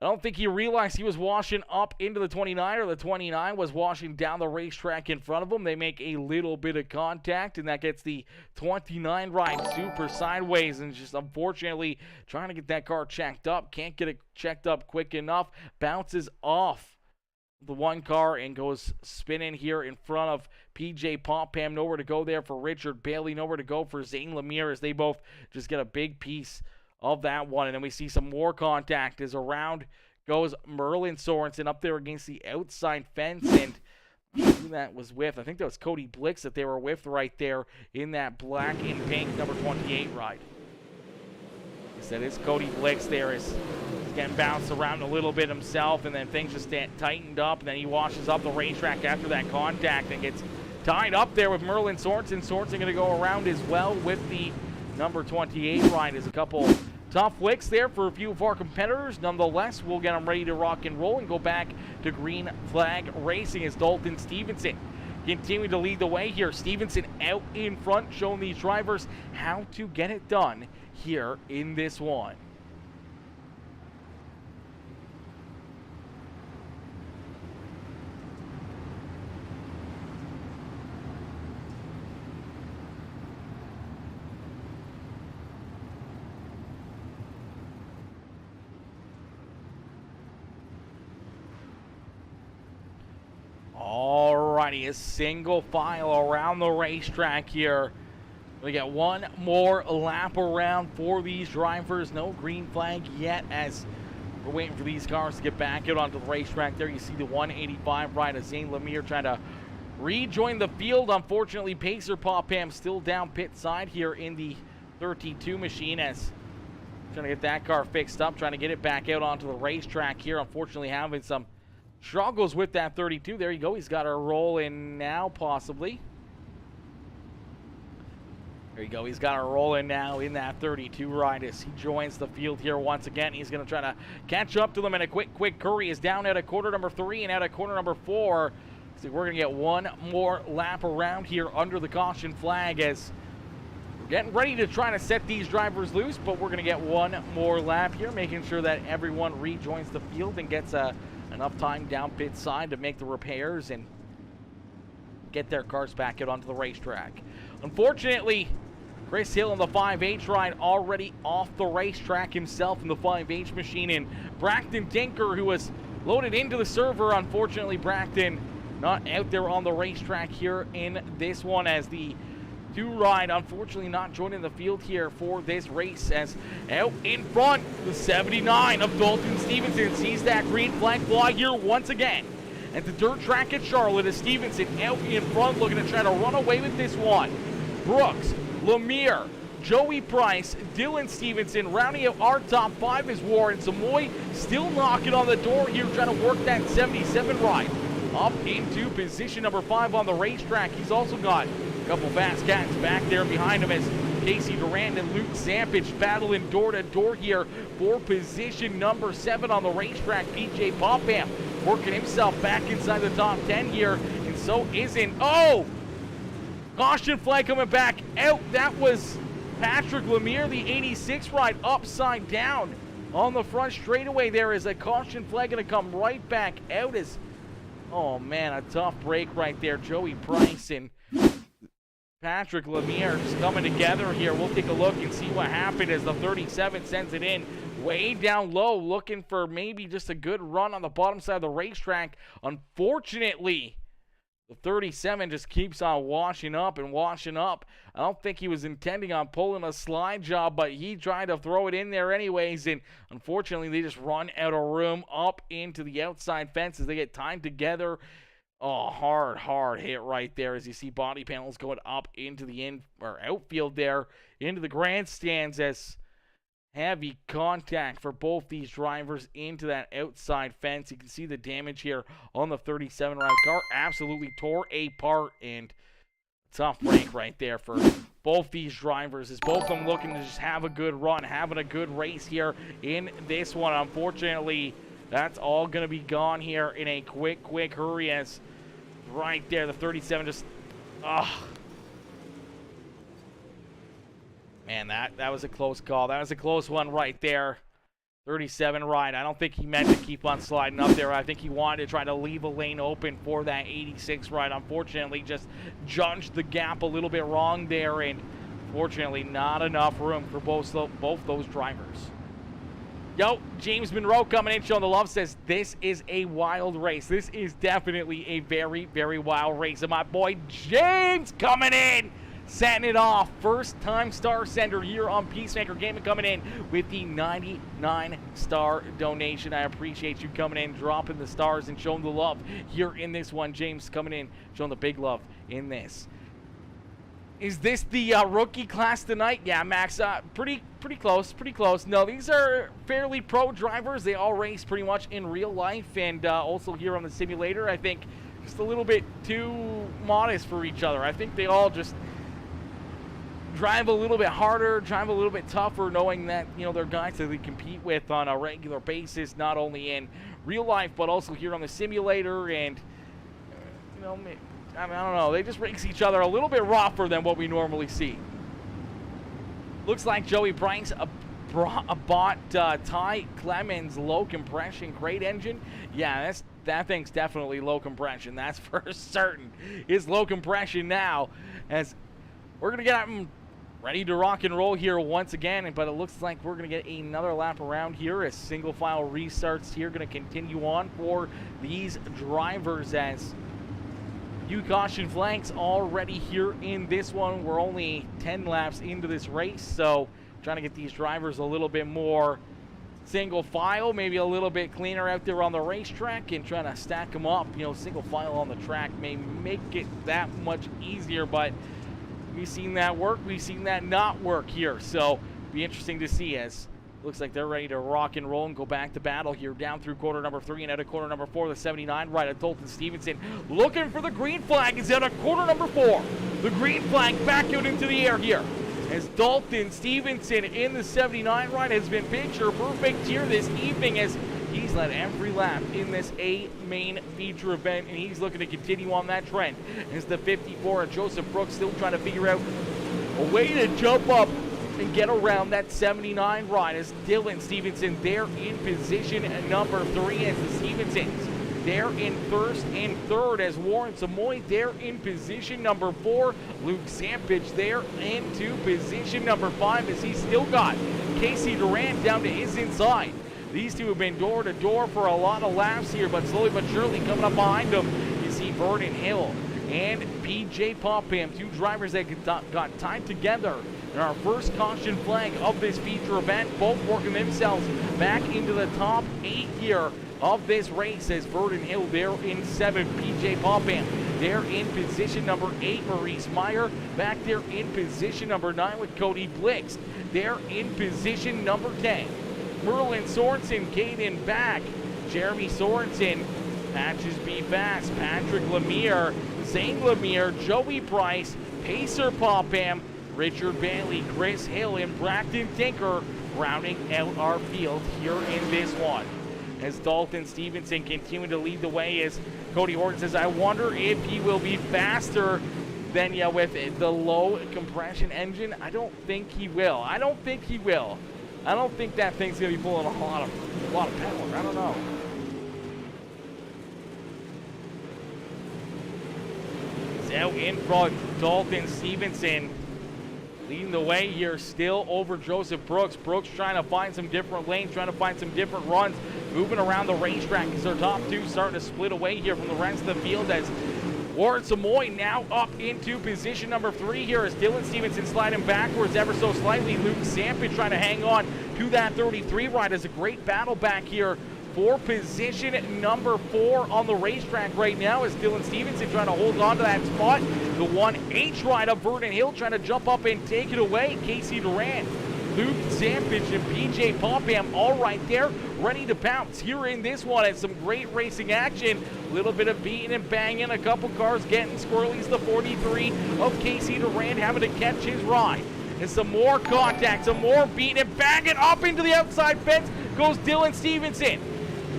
I don't think he realized he was washing up into the 29, or the 29 was washing down the racetrack in front of him. They make a little bit of contact, and that gets the 29 ride super sideways, and just unfortunately trying to get that car checked up. Can't get it checked up quick enough. Bounces off the one car and goes spinning here in front of PJ Popham. Nowhere to go there for Richard Bailey. Nowhere to go for Zane Lemire as they both just get a big piece of that one. And then we see some more contact as around goes Merlin Sorensen up there against the outside fence, and who that was with, I think that was Cody Blix that they were with right there in that black and pink number 28 ride. He said it's Cody Blix there, is getting bounced around a little bit himself, and then things just tightened up, and then he washes up the racetrack after that contact and gets tied up there with Merlin Sorensen. Sorensen going to go around as well with the number 28 ride. Is a couple tough licks there for a few of our competitors. Nonetheless, we'll get them ready to rock and roll and go back to green flag racing as Dalton Stevenson continuing to lead the way here. Stevenson out in front, showing these drivers how to get it done here in this one. Alrighty, a single file around the racetrack here. We got one more lap around for these drivers. No green flag yet as we're waiting for these cars to get back out onto the racetrack. There you see the 185 ride of Zane Lemire trying to rejoin the field. Unfortunately, Pacer Popham still down pit side here in the 32 machine as trying to get that car fixed up, trying to get it back out onto the racetrack here. Unfortunately, having some struggles with that 32. There you go. He's got a roll in now, possibly. There you go. He's got a roll in now in that 32 ride as he joins the field here once again. He's going to try to catch up to them in a quick hurry. Is down at a corner number 3 and at a corner number 4. So we're going to get one more lap around here under the caution flag as we're getting ready to try to set these drivers loose, but we're going to get one more lap here, making sure that everyone rejoins the field and gets enough time down pit side to make the repairs and get their cars back out onto the racetrack. Unfortunately, Chris Hill in the 5H ride already off the racetrack himself in the 5H machine, and Braxton Tinker, who was loaded into the server. Unfortunately, Braxton not out there on the racetrack here in this one as the 2 ride unfortunately not joining the field here for this race as out in front the 79 of Dalton Stevenson sees that green flag fly here once again at the dirt track at Charlotte as Stevenson out in front looking to try to run away with this one. Brooks, Lemire, Joey Price, Dylan Stevenson rounding out our top 5 as Warren Samoy still knocking on the door here trying to work that 77 ride up into position number 5 on the racetrack. He's also got a couple fast cats back there behind him as Casey Durant and Luke Zampich battling door to door here for position number 7 on the racetrack. PJ Popham working himself back inside the top 10 here, and so isn't. Oh! Caution flag coming back out. That was Patrick Lemire, the 86 ride, upside down on the front straightaway. There is a caution flag going to come right back out as, oh man, a tough break right there. Joey Price and Patrick Lemire just coming together here. We'll take a look and see what happened as the 37 sends it in way down low, looking for maybe just a good run on the bottom side of the racetrack. Unfortunately, the 37 just keeps on washing up and washing up. I don't think he was intending on pulling a slide job, but he tried to throw it in there anyways, and unfortunately they just run out of room up into the outside fence as they get timed together. Oh, hard hit right there as you see body panels going up into the outfield there, into the grandstands as heavy contact for both these drivers into that outside fence. You can see the damage here on the 37 ride. The car absolutely tore apart, and tough break right there for both these drivers as both of them looking to just have a good run, having a good race here in this one. Unfortunately, that's all going to be gone here in a quick hurry as right there, the 37 just, man, that was a close call. That was a close one right there. 37 ride. I don't think he meant to keep on sliding up there. I think he wanted to try to leave a lane open for that 86 ride. Unfortunately, just judged the gap a little bit wrong there, and fortunately, not enough room for both those drivers. Yo, James Monroe coming in, showing the love, says this is a wild race. This is definitely a very wild race. And my boy James coming in, setting it off. First time star sender here on Peacemaker Gaming, coming in with the 99-star donation. I appreciate you coming in, dropping the stars, and showing the love here in this one. James coming in, showing the big love in this. Is this the rookie class tonight? Yeah, Max, pretty close. No, these are fairly pro drivers. They all race pretty much in real life and also here on the simulator. I think just a little bit too modest for each other. I think they all just drive a little bit harder, drive a little bit tougher, knowing that, you know, they're guys that they compete with on a regular basis, not only in real life, but also here on the simulator. And, you know, I don't know, they just race each other a little bit rougher than what we normally see. Looks like Joey Price bought Ty Clemens low compression crate engine. Yeah, that thing's definitely low compression. That's for certain. It's low compression now, as we're going to get them ready to rock and roll here once again. But it looks like we're going to get another lap around here as single file restarts here. Going to continue on for these drivers as few caution flags already here in this one. We're only 10 laps into this race, so trying to get these drivers a little bit more single file, maybe a little bit cleaner out there on the racetrack, and trying to stack them up. You know, single file on the track may make it that much easier, but we've seen that work, we've seen that not work here, so be interesting to see as looks like they're ready to rock and roll and go back to battle here down through quarter number 3 and out of quarter number 4. The 79 right at Dalton Stevenson looking for the green flag is out of quarter number 4. The green flag back out into the air here as Dalton Stevenson in the 79 right has been picture perfect here this evening as he's led every lap in this A main feature event, and he's looking to continue on that trend as the 54 of Joseph Brooks still trying to figure out a way to jump up and get around that 79 ride as Dylan Stevenson there in position at number 3 as the Stevensons there in first and third as Warren Samoy there in position number 4. Luke Sampich there into position number 5 as he's still got Casey Durant down to his inside. These two have been door to door for a lot of laps here, but slowly but surely coming up behind them, you see Vernon Hill and PJ Popham, two drivers that got tied together in our first caution flag of this feature event, both working themselves back into the top 8 here of this race as Vernon Hill there in 7th, PJ Popham there in position number 8, Maurice Meyer back there in position number 9 with Cody Blix there in position number 10. Merlin Sorensen, Caden back, Jeremy Sorensen, Patches B. Fast, Patrick Lemire, Zane Lemire, Joey Price, Pacer Popham, Richard Bailey, Chris Hill, and Braxton Tinker rounding out our field here in this one. As Dalton Stevenson continuing to lead the way as Cody Horton says, I wonder if he will be faster than you with the low compression engine. I don't think he will. I don't think that thing's going to be pulling a lot of power. I don't know. It's out in front, Dalton Stevenson leading the way here still over Joseph Brooks. Brooks trying to find some different lanes, trying to find some different runs, moving around the racetrack as their top two starting to split away here from the rest of the field as Warren Samoy now up into position number 3 here as Dylan Stevenson sliding backwards ever so slightly. Luke Sampich trying to hang on to that 33 ride as a great battle back here for position number 4 on the racetrack right now as Dylan Stevenson trying to hold on to that spot. The 1H ride of Vernon Hill trying to jump up and take it away. Casey Durant, Luke Sampich, and PJ Popham all right there, ready to pounce here in this one. And some great racing action. A little bit of beating and banging. A couple cars getting squirrelies. The 43 of Casey Durant having to catch his ride. And some more contact, some more beating and banging. Up into the outside fence goes Dylan Stevenson.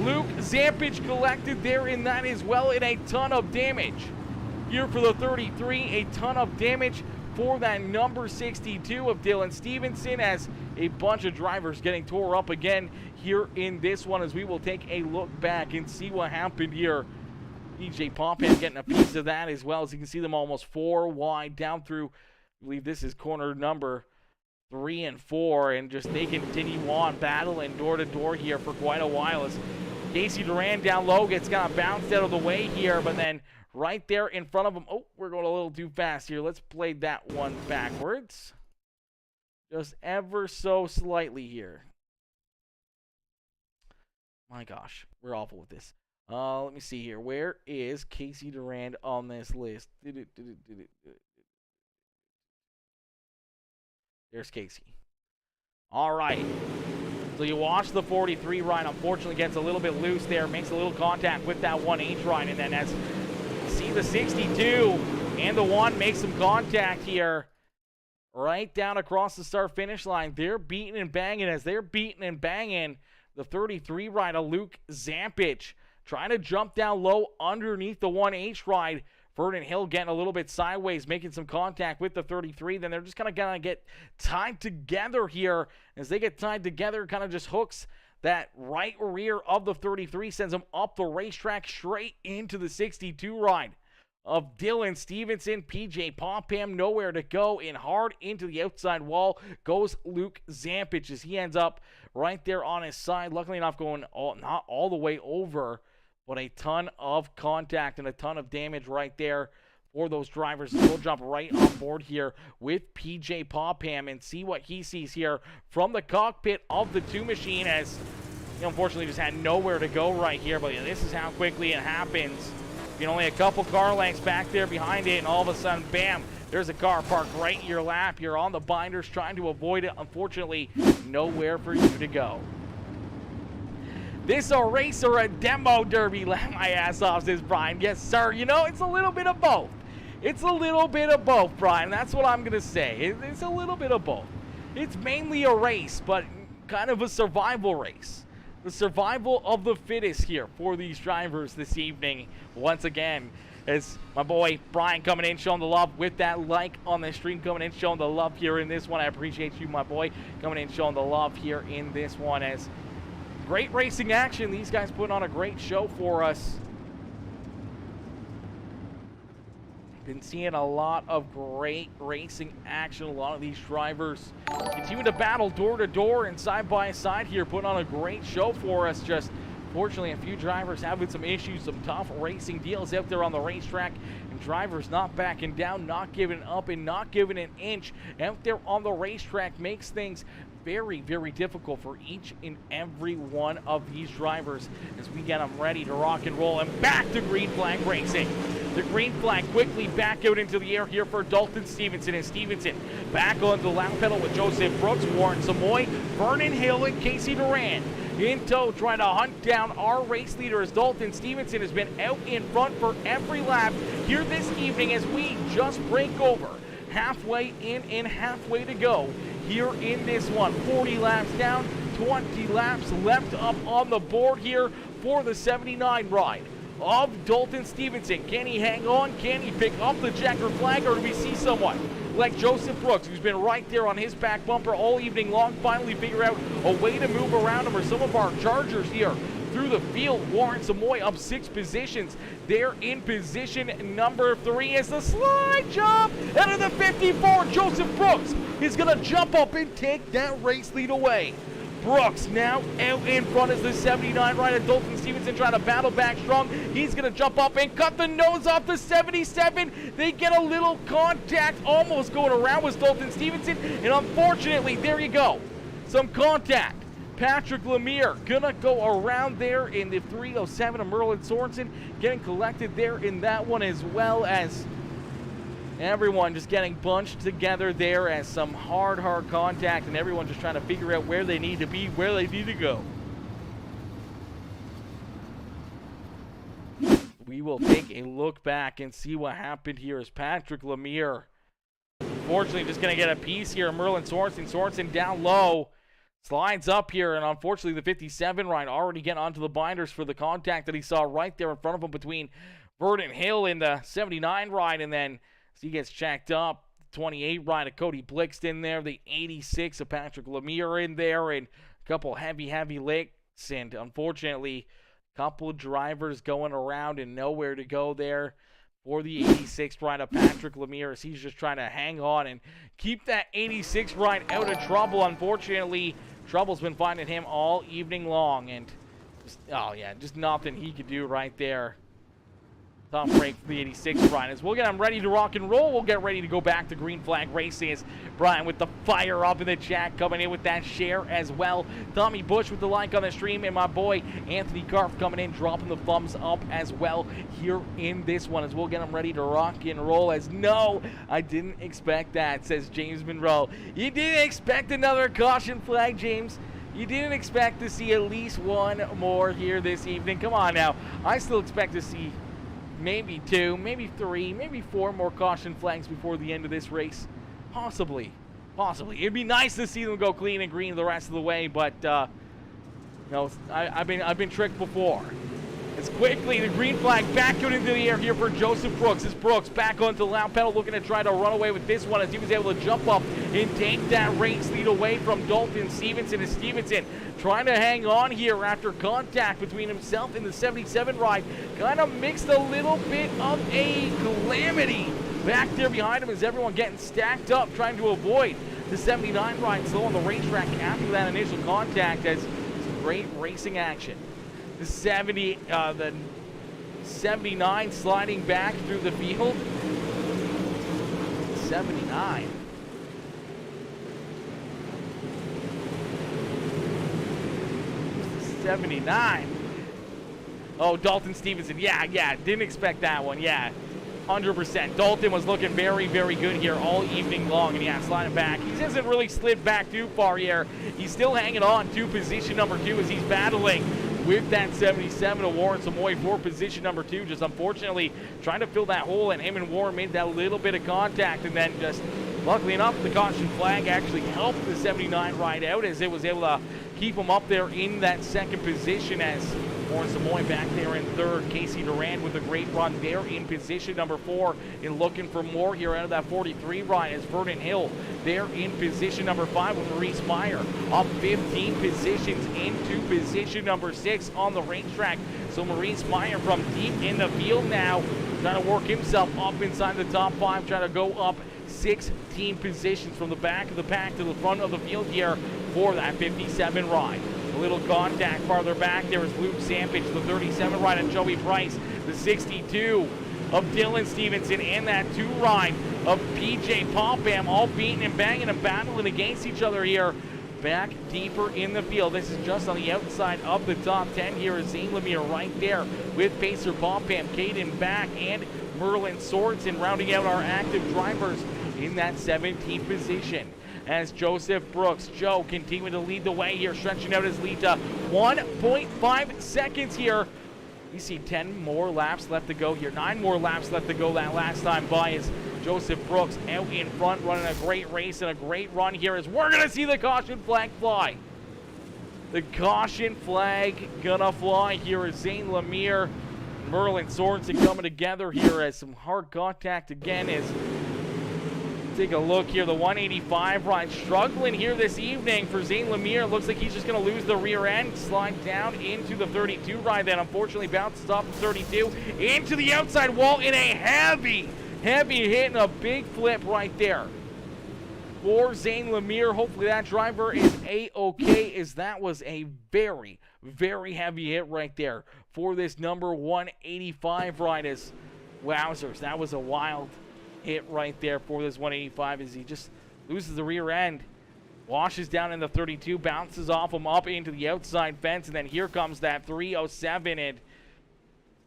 Luke Zampich collected there in that as well, and a ton of damage. Here for the 33, a ton of damage for that number 62 of Dylan Stevenson as a bunch of drivers getting tore up again here in this one as we will take a look back and see what happened here. PJ Popham getting a piece of that as well as you can see them almost 4 wide down through, I believe this is corner number 3 and 4, and just they continue on battling door to door here for quite a while as Casey Durant down low gets kind of bounced out of the way here, but then right there in front of him, oh, we're going a little too fast here. Let's play that one backwards. Just ever so slightly here. My gosh, we're awful with this. Let me see here. Where is Casey Durant on this list? There's Casey. All right. So you watch the 43 ride. Unfortunately gets a little bit loose there. Makes a little contact with that 1H ride. And then as you see the 62 and the 1 make some contact here. Right down across the start-finish line. They're beating and banging. As they're beating and banging, the 33 ride of Luke Zampich trying to jump down low underneath the 1H ride. Vernon Hill getting a little bit sideways, making some contact with the 33. Then they're just kind of going to get tied together here. As they get tied together, kind of just hooks that right rear of the 33, sends them up the racetrack straight into the 62 ride of Dylan Stevenson. PJ Popham nowhere to go, and hard into the outside wall goes Luke Zampich as he ends up right there on his side. Luckily enough, going not all the way over, but a ton of contact and a ton of damage right there for those drivers. We'll jump right on board here with PJ Popham and see what he sees here from the cockpit of the 2 machine, as he unfortunately just had nowhere to go right here. But this is how quickly it happens. You know, only a couple car lengths back there behind it, and all of a sudden, bam, there's a car parked right in your lap. You're on the binders trying to avoid it. Unfortunately, nowhere for you to go. This a race or a demo derby? Laugh my ass off, says Brian. Yes, sir. You know, it's a little bit of both. It's a little bit of both, Brian. That's what I'm going to say. It's a little bit of both. It's mainly a race, but kind of a survival race. The survival of the fittest here for these drivers this evening. Once again, as my boy Brian coming in, showing the love with that like on the stream, coming in, showing the love here in this one. I appreciate you, my boy, coming in, showing the love here in this one. As great racing action. These guys put on a great show for us. Been seeing a lot of great racing action. A lot of these drivers continue to battle door to door and side by side here, putting on a great show for us. Just fortunately, a few drivers having some issues, some tough racing deals out there on the racetrack, and drivers not backing down, not giving up, and not giving an inch out there on the racetrack makes things very, very difficult for each and every one of these drivers as we get them ready to rock and roll. And back to green flag racing. The green flag quickly back out into the air here for Dalton Stevenson. And Stevenson back on the lap pedal with Joseph Brooks, Warren Samoy, Vernon Hill, and Casey Duran in tow, trying to hunt down our race leader as Dalton Stevenson has been out in front for every lap here this evening as we just break over halfway in and halfway to go here in this one. 40 laps down, 20 laps left up on the board here for the 79 ride of Dalton Stevenson. Can he hang on? Can he pick up the checkered flag, or do we see someone like Joseph Brooks, who's been right there on his back bumper all evening long, finally figure out a way to move around him, or some of our chargers here through the field? Warren Samoy up 6 positions. They're in position number 3 as the slide jump out of the 54. Joseph Brooks is going to jump up and take that race lead away. Brooks now out in front as the 79 rider. Dalton Stevenson trying to battle back strong. He's going to jump up and cut the nose off the 77. They get a little contact, almost going around with Dalton Stevenson, and unfortunately, there you go, some contact. Patrick Lemire gonna go around there in the 307 of Merlin Sorensen, getting collected there in that one, as well as everyone just getting bunched together there as some hard contact, and everyone just trying to figure out where they need to be, where they need to go. We will take a look back and see what happened here as Patrick Lemire, unfortunately, just gonna get a piece here. Merlin Sorensen, Sorensen down low, slides up here, and unfortunately the 57 ride already getting onto the binders for the contact that he saw right there in front of him between Vernon Hill and the 79 ride, and then as he gets checked up, 28 ride of Cody Blixt in there, the 86 of Patrick Lemire in there, and a couple heavy licks, and unfortunately a couple of drivers going around and nowhere to go there for the 86 ride of Patrick Lemire as he's just trying to hang on and keep that 86 ride out of trouble. Unfortunately, trouble's been finding him all evening long, and just nothing he could do right there. Tough break for the 86 ride. As we'll get him ready to rock and roll, we'll get ready to go back to green flag racing as Brian with the fire up in the chat, coming in with that share as well. Tommy Bush with the like on the stream, and my boy Anthony Garf coming in, dropping the thumbs up as well here in this one as we'll get him ready to rock and roll. As no, I didn't expect that, says James Monroe. You didn't expect another caution flag, James. You didn't expect to see at least one more here this evening. Come on now. I still expect to see maybe 2, maybe 3, maybe 4 more caution flags before the end of this race. Possibly. It'd be nice to see them go clean and green the rest of the way, but no, I've been tricked before. As quickly, the green flag back out into the air here for Joseph Brooks. As Brooks back onto the loud pedal, looking to try to run away with this one as he was able to jump up and take that race lead away from Dalton Stevenson. As Stevenson trying to hang on here after contact between himself and the 77 ride. Kind of mixed a little bit of a calamity back there behind him as everyone getting stacked up, trying to avoid the 79 ride slow on the racetrack after that initial contact. As some great racing action. The 79 sliding back through the field. 79. Oh, Dalton Stevenson. Yeah, didn't expect that one. Yeah, 100%. Dalton was looking very, very good here all evening long, and yeah, sliding back. He hasn't really slid back too far here. He's still hanging on to position number 2 as he's battling with that 77 of Warren Samoy for position number 2. Just unfortunately trying to fill that hole, and him and Warren made that little bit of contact, and then just luckily enough, the caution flag actually helped the 79 ride out as it was able to keep him up there in that second position. As Warren Samoy back there in third. Casey Durand with a great run there in position number 4 and looking for more here out of that 43 ride as Vernon Hill there in position number 5 with Maurice Meyer up 15 positions into position number 6 on the racetrack. So Maurice Meyer from deep in the field now trying to work himself up inside the top 5, trying to go up 16 positions from the back of the pack to the front of the field here for that 57 ride. A little contact farther back there is Luke Sampage, the 37 ride, and Joey Price, the 62 of Dylan Stevenson, and that 2 ride of PJ Popham, all beating and banging and battling against each other here. Back deeper in the field. This is just on the outside of the top 10 here is Zane Lemire right there with Pacer Popham, Caden Back, and Merlin Sorensen rounding out our active drivers in that 17th position. As Joseph Brooks, Joe continuing to lead the way here, stretching out his lead to 1.5 seconds here. We see 10 more laps left to go here, 9 more laps left to go that last time by as Joseph Brooks out in front, running a great race and a great run here as we're going to see the caution flag fly. The caution flag gonna fly here as Zane Lemire, Merlin Sorensen coming together here as some hard contact again is. Take a look here, the 185 ride struggling here this evening for Zane Lemire. Looks like he's just going to lose the rear end, slide down into the 32 ride, then unfortunately bounces off the 32 into the outside wall in a heavy hit and a big flip right there for Zane Lemire. Hopefully that driver is A-okay, as that was a very, very heavy hit right there for this number 185 ride. As wowzers, that was a wild hit right there for this 185 as he just loses the rear end, washes down in the 32, bounces off him up into the outside fence, and then here comes that 307, and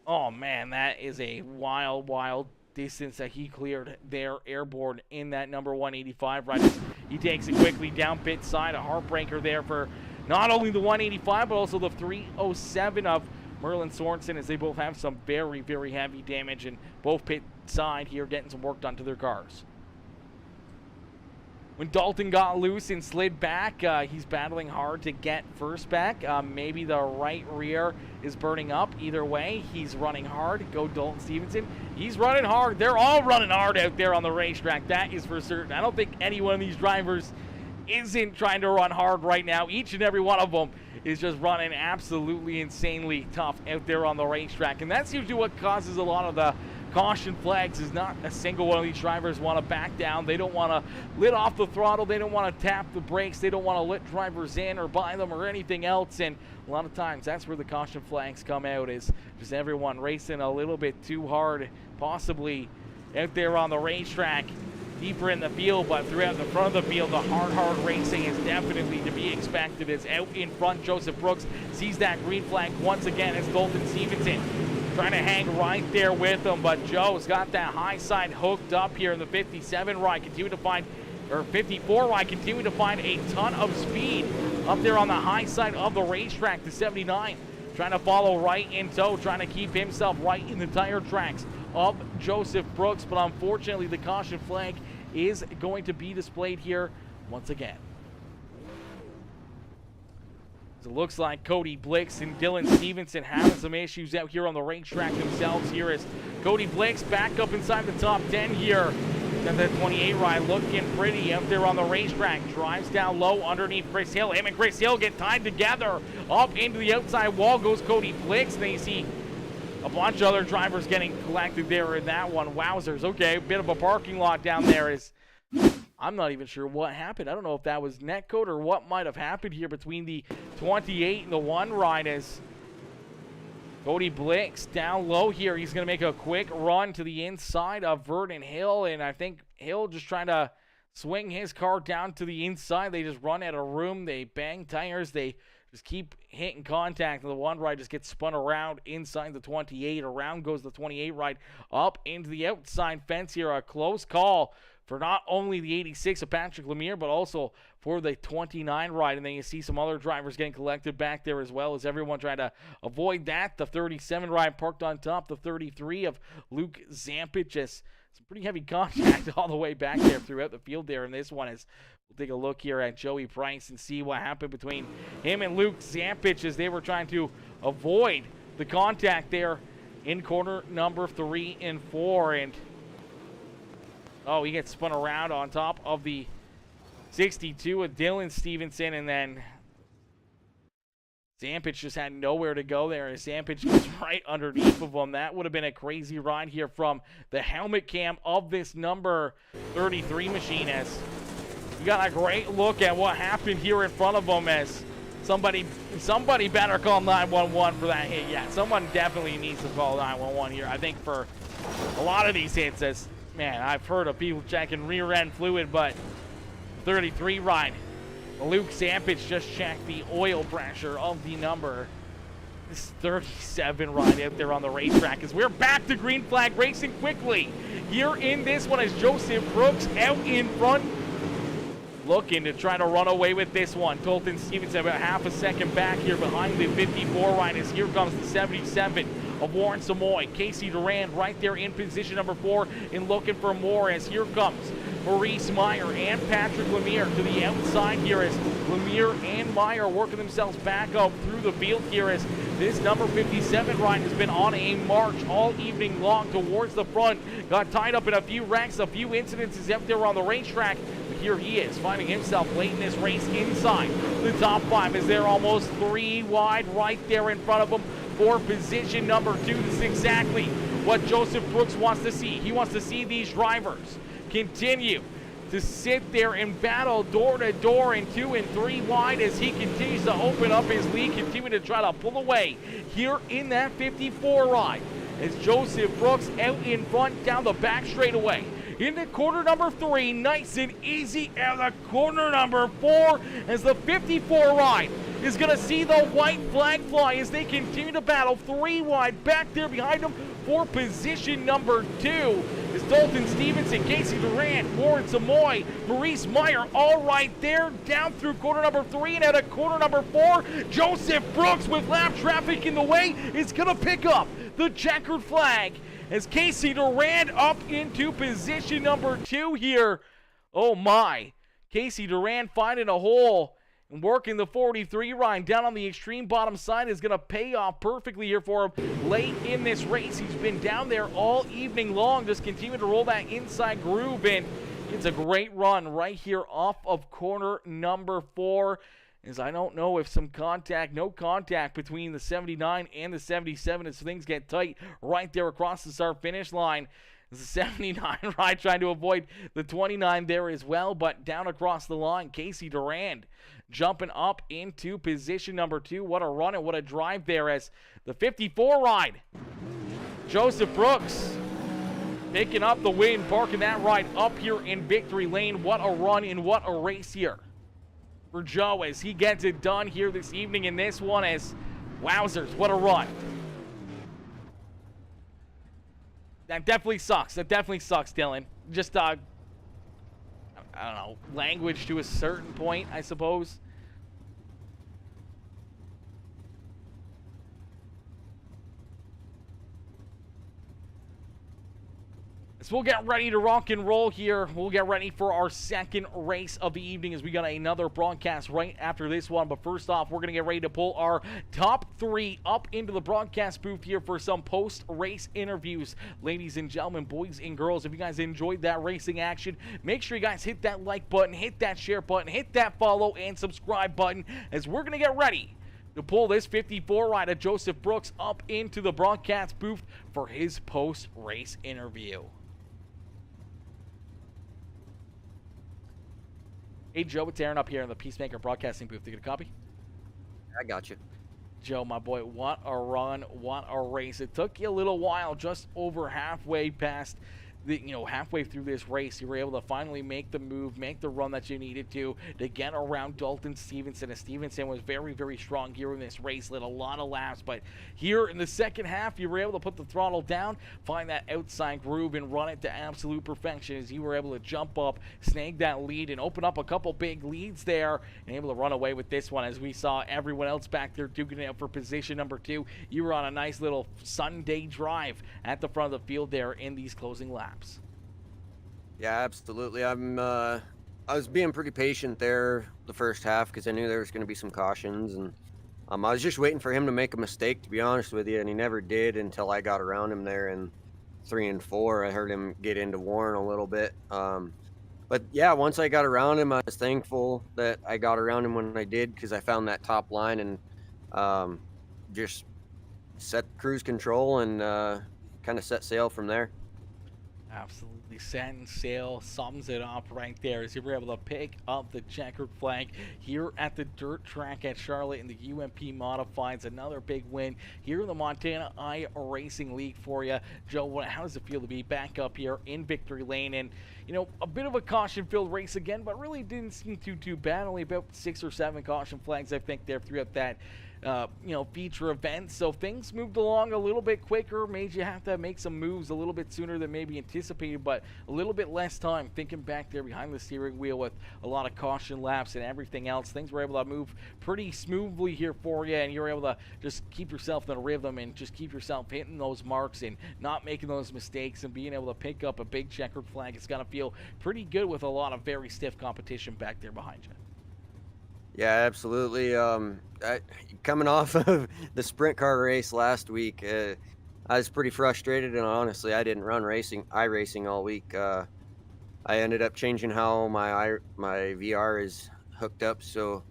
oh man, that is a wild distance that he cleared there airborne in that number 185 right. He takes it quickly down pit side, a heartbreaker there for not only the 185 but also the 307 of Merlin Sorensen, as they both have some very, very heavy damage, and both pit side here getting some work done to their cars. When Dalton got loose and slid back, he's battling hard to get first back. Maybe the right rear is burning up. Either way, he's running hard. Go Dalton Stevenson. He's running hard. They're all running hard out there on the racetrack. That is for certain. I don't think any one of these drivers isn't trying to run hard right now. Each and every one of them is just running absolutely insanely tough out there on the racetrack. And that's usually what causes a lot of the caution flags, is not a single one of these drivers want to back down. They don't want to let off the throttle. They don't want to tap the brakes. They don't want to let drivers in or by them or anything else. And a lot of times that's where the caution flags come out, is just everyone racing a little bit too hard, possibly out there on the racetrack, deeper in the field, but throughout the front of the field, the hard racing is definitely to be expected. As out in front, Joseph Brooks sees that green flag once again as Dalton Stevenson trying to hang right there with him, but Joe's got that high side hooked up here in the 57 ride, continue to find, or 54 ride, continue to find a ton of speed up there on the high side of the racetrack. The 79 trying to follow right in tow, trying to keep himself right in the tire tracks of Joseph Brooks, but unfortunately the caution flag is going to be displayed here once again. It looks like Cody Blix and Dylan Stevenson having some issues out here on the racetrack themselves. Here is Cody Blix back up inside the top 10 here. Got that 28 ride looking pretty out there on the racetrack. Drives down low underneath Chris Hill. Him and Chris Hill get tied together. Up into the outside wall goes Cody Blix. And then you see a bunch of other drivers getting collected there in that one. Wowzers. Okay, a bit of a parking lot down there is... I'm not even sure what happened. I don't know if that was netcode or what might have happened here between the 28 and the 1 ride as Cody Blix down low here. He's going to make a quick run to the inside of Vernon Hill, and I think Hill just trying to swing his car down to the inside. They just run out of room. They bang tires. They just keep hitting contact, and the 1 ride just gets spun around inside the 28. Around goes the 28 ride up into the outside fence here. A close call for not only the 86 of Patrick Lemire, but also for the 29 ride. And then you see some other drivers getting collected back there as well as everyone trying to avoid that. The 37 ride parked on top. The 33 of Luke Zampich. Just some pretty heavy contact all the way back there throughout the field there. And this one is, we'll take a look here at Joey Price and see what happened between him and Luke Zampich as they were trying to avoid the contact there in corner number 3 and 4. And oh, he gets spun around on top of the 62 with Dylan Stevenson, and then Zampich just had nowhere to go there. And Zampich goes right underneath of him. That would have been a crazy ride here from the helmet cam of this number 33 machine as you got a great look at what happened here in front of him as somebody better call 911 for that hit. Yeah, someone definitely needs to call 911 here. I think for a lot of these hits as man, I've heard of people checking rear end fluid, but 33 ride. Luke Zampich just checked the oil pressure of the number. This 37 ride out there on the racetrack as we're back to green flag racing quickly. Here in this one is Joseph Brooks out in front, looking to try to run away with this one. Colton Stevenson about half a second back here behind the 54 ride as here comes the 77 of Warren Samoy. Casey Durand right there in position number 4 and looking for more as here comes Maurice Meyer and Patrick Lemire to the outside here as Lemire and Meyer working themselves back up through the field here as this number 57 ride has been on a march all evening long towards the front. Got tied up in a few wrecks, a few incidences out there on the racetrack. But here he is finding himself late in this race inside the top 5 as they're almost 3 wide right there in front of them for position number 2. This is exactly what Joseph Brooks wants to see. He wants to see these drivers continue to sit there and battle door to door and 2 and 3 wide as he continues to open up his lead, continue to try to pull away here in that 54 ride as Joseph Brooks out in front down the back straightaway. Into corner number 3, nice and easy out of corner number 4 as the 54 ride is going to see the white flag fly as they continue to battle 3 wide back there behind them for position number 2. Is Dalton Stevenson, Casey Durant, Warren Samoy, Maurice Meyer all right there down through corner number 3 and out of corner number 4. Joseph Brooks with lap traffic in the way is going to pick up the checkered flag as Casey Durant up into position number 2 here. Oh my. Casey Durant finding a hole and working the 43 ride down on the extreme bottom side is going to pay off perfectly here for him late in this race. He's been down there all evening long, just continuing to roll that inside groove, and it's a great run right here off of corner number 4. As I don't know if no contact between the 79 and the 77 as things get tight right there across the start finish line. The 79 ride trying to avoid the 29 there as well, but down across the line, Casey Durand jumping up into position number 2. What a run and what a drive there as the 54 ride. Joseph Brooks picking up the win, parking that ride up here in victory lane. What a run and what a race here for Joe as he gets it done here this evening in this one as wowzers, what a run. That definitely sucks. That definitely sucks, Dylan. Just, I don't know, language to a certain point, I suppose. So we'll get ready to rock and roll here. We'll get ready for our second race of the evening as we got another broadcast right after this one. But first off, we're going to get ready to pull our top 3 up into the broadcast booth here for some post-race interviews. Ladies and gentlemen, boys and girls, if you guys enjoyed that racing action, make sure you guys hit that like button, hit that share button, hit that follow and subscribe button as we're going to get ready to pull this 54 rider Joseph Brooks up into the broadcast booth for his post-race interview. Hey, Joe, it's Aaron up here in the PeaceMaker broadcasting booth. You get a copy? I got you. Joe, my boy, what a run, what a race. It took you a little while, just over halfway past halfway through this race, you were able to finally make the move, make the run that you needed to get around Dalton Stevenson. And Stevenson was very, very strong here in this race, lit a lot of laps. But here in the second half, you were able to put the throttle down, find that outside groove, and run it to absolute perfection as you were able to jump up, snag that lead, and open up a couple big leads there, and able to run away with this one as we saw everyone else back there duking it out for position number 2. You were on a nice little Sunday drive at the front of the field there in these closing laps. Yeah, absolutely. I was being pretty patient there the first half because I knew there was going to be some cautions, and I was just waiting for him to make a mistake, to be honest with you, and he never did until I got around him there in 3 and 4. I heard him get into Warren a little bit. But yeah, once I got around him, I was thankful that I got around him when I did because I found that top line and just set cruise control and kind of set sail from there. Absolutely, setting sail sums it up right there as you were able to pick up the checkered flag here at the dirt track at Charlotte in the UMP Modifieds. Another big win here in the Montana iRacing League for you. Joe, how does it feel to be back up here in victory lane? And, a bit of a caution-filled race again, but really didn't seem too bad. Only about 6 or 7 caution flags, I think, there throughout that feature event. So things moved along a little bit quicker, made you have to make some moves a little bit sooner than maybe anticipated, but a little bit less time thinking back there behind the steering wheel with a lot of caution laps and everything else. Things were able to move pretty smoothly here for you, and you were able to just keep yourself in a rhythm and just keep yourself hitting those marks and not making those mistakes and being able to pick up a big checkered flag. It's going to feel pretty good with a lot of very stiff competition back there behind you. Yeah, absolutely. Coming off of the sprint car race last week, I was pretty frustrated, and honestly, I didn't run iRacing all week. I ended up changing how my VR is hooked up, so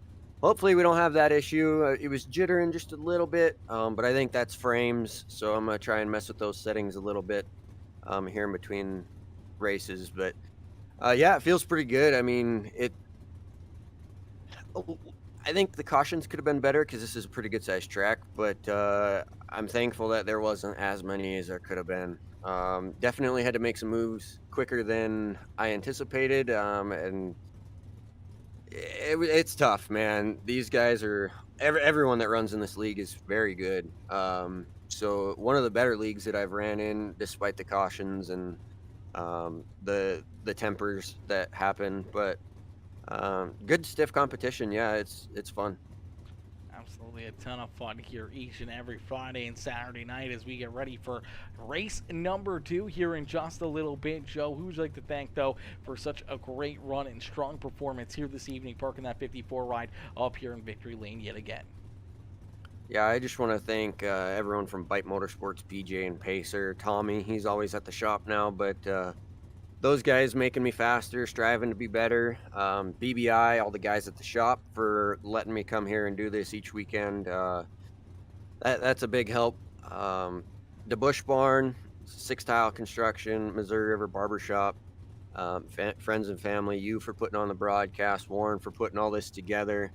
hopefully we don't have that issue. It was jittering just a little bit, but I think that's frames, so I'm gonna try and mess with those settings a little bit here in between races. But yeah, it feels pretty good. I mean, I think the cautions could have been better because this is a pretty good sized track, but I'm thankful that there wasn't as many as there could have been. Definitely had to make some moves quicker than I anticipated, and it's tough, man. These guys are everyone that runs in this league is very good. So one of the better leagues that I've ran in, despite the cautions and the tempers that happen, but good stiff competition. Yeah, it's fun. Absolutely a ton of fun here each and every Friday and Saturday night as we get ready for race number 2 here in just a little bit. Joe, who would you like to thank, though, for such a great run and strong performance here this evening, parking that 54 ride up here in victory lane yet again? Yeah, I just want to thank everyone from Bite Motorsports, PJ and Pacer. Tommy, he's always at the shop now, but those guys making me faster, striving to be better. BBI, all the guys at the shop for letting me come here and do this each weekend. That's a big help. The Bush Barn, 6 Tile Construction, Missouri River Barbershop, friends and family, you for putting on the broadcast, Warren for putting all this together,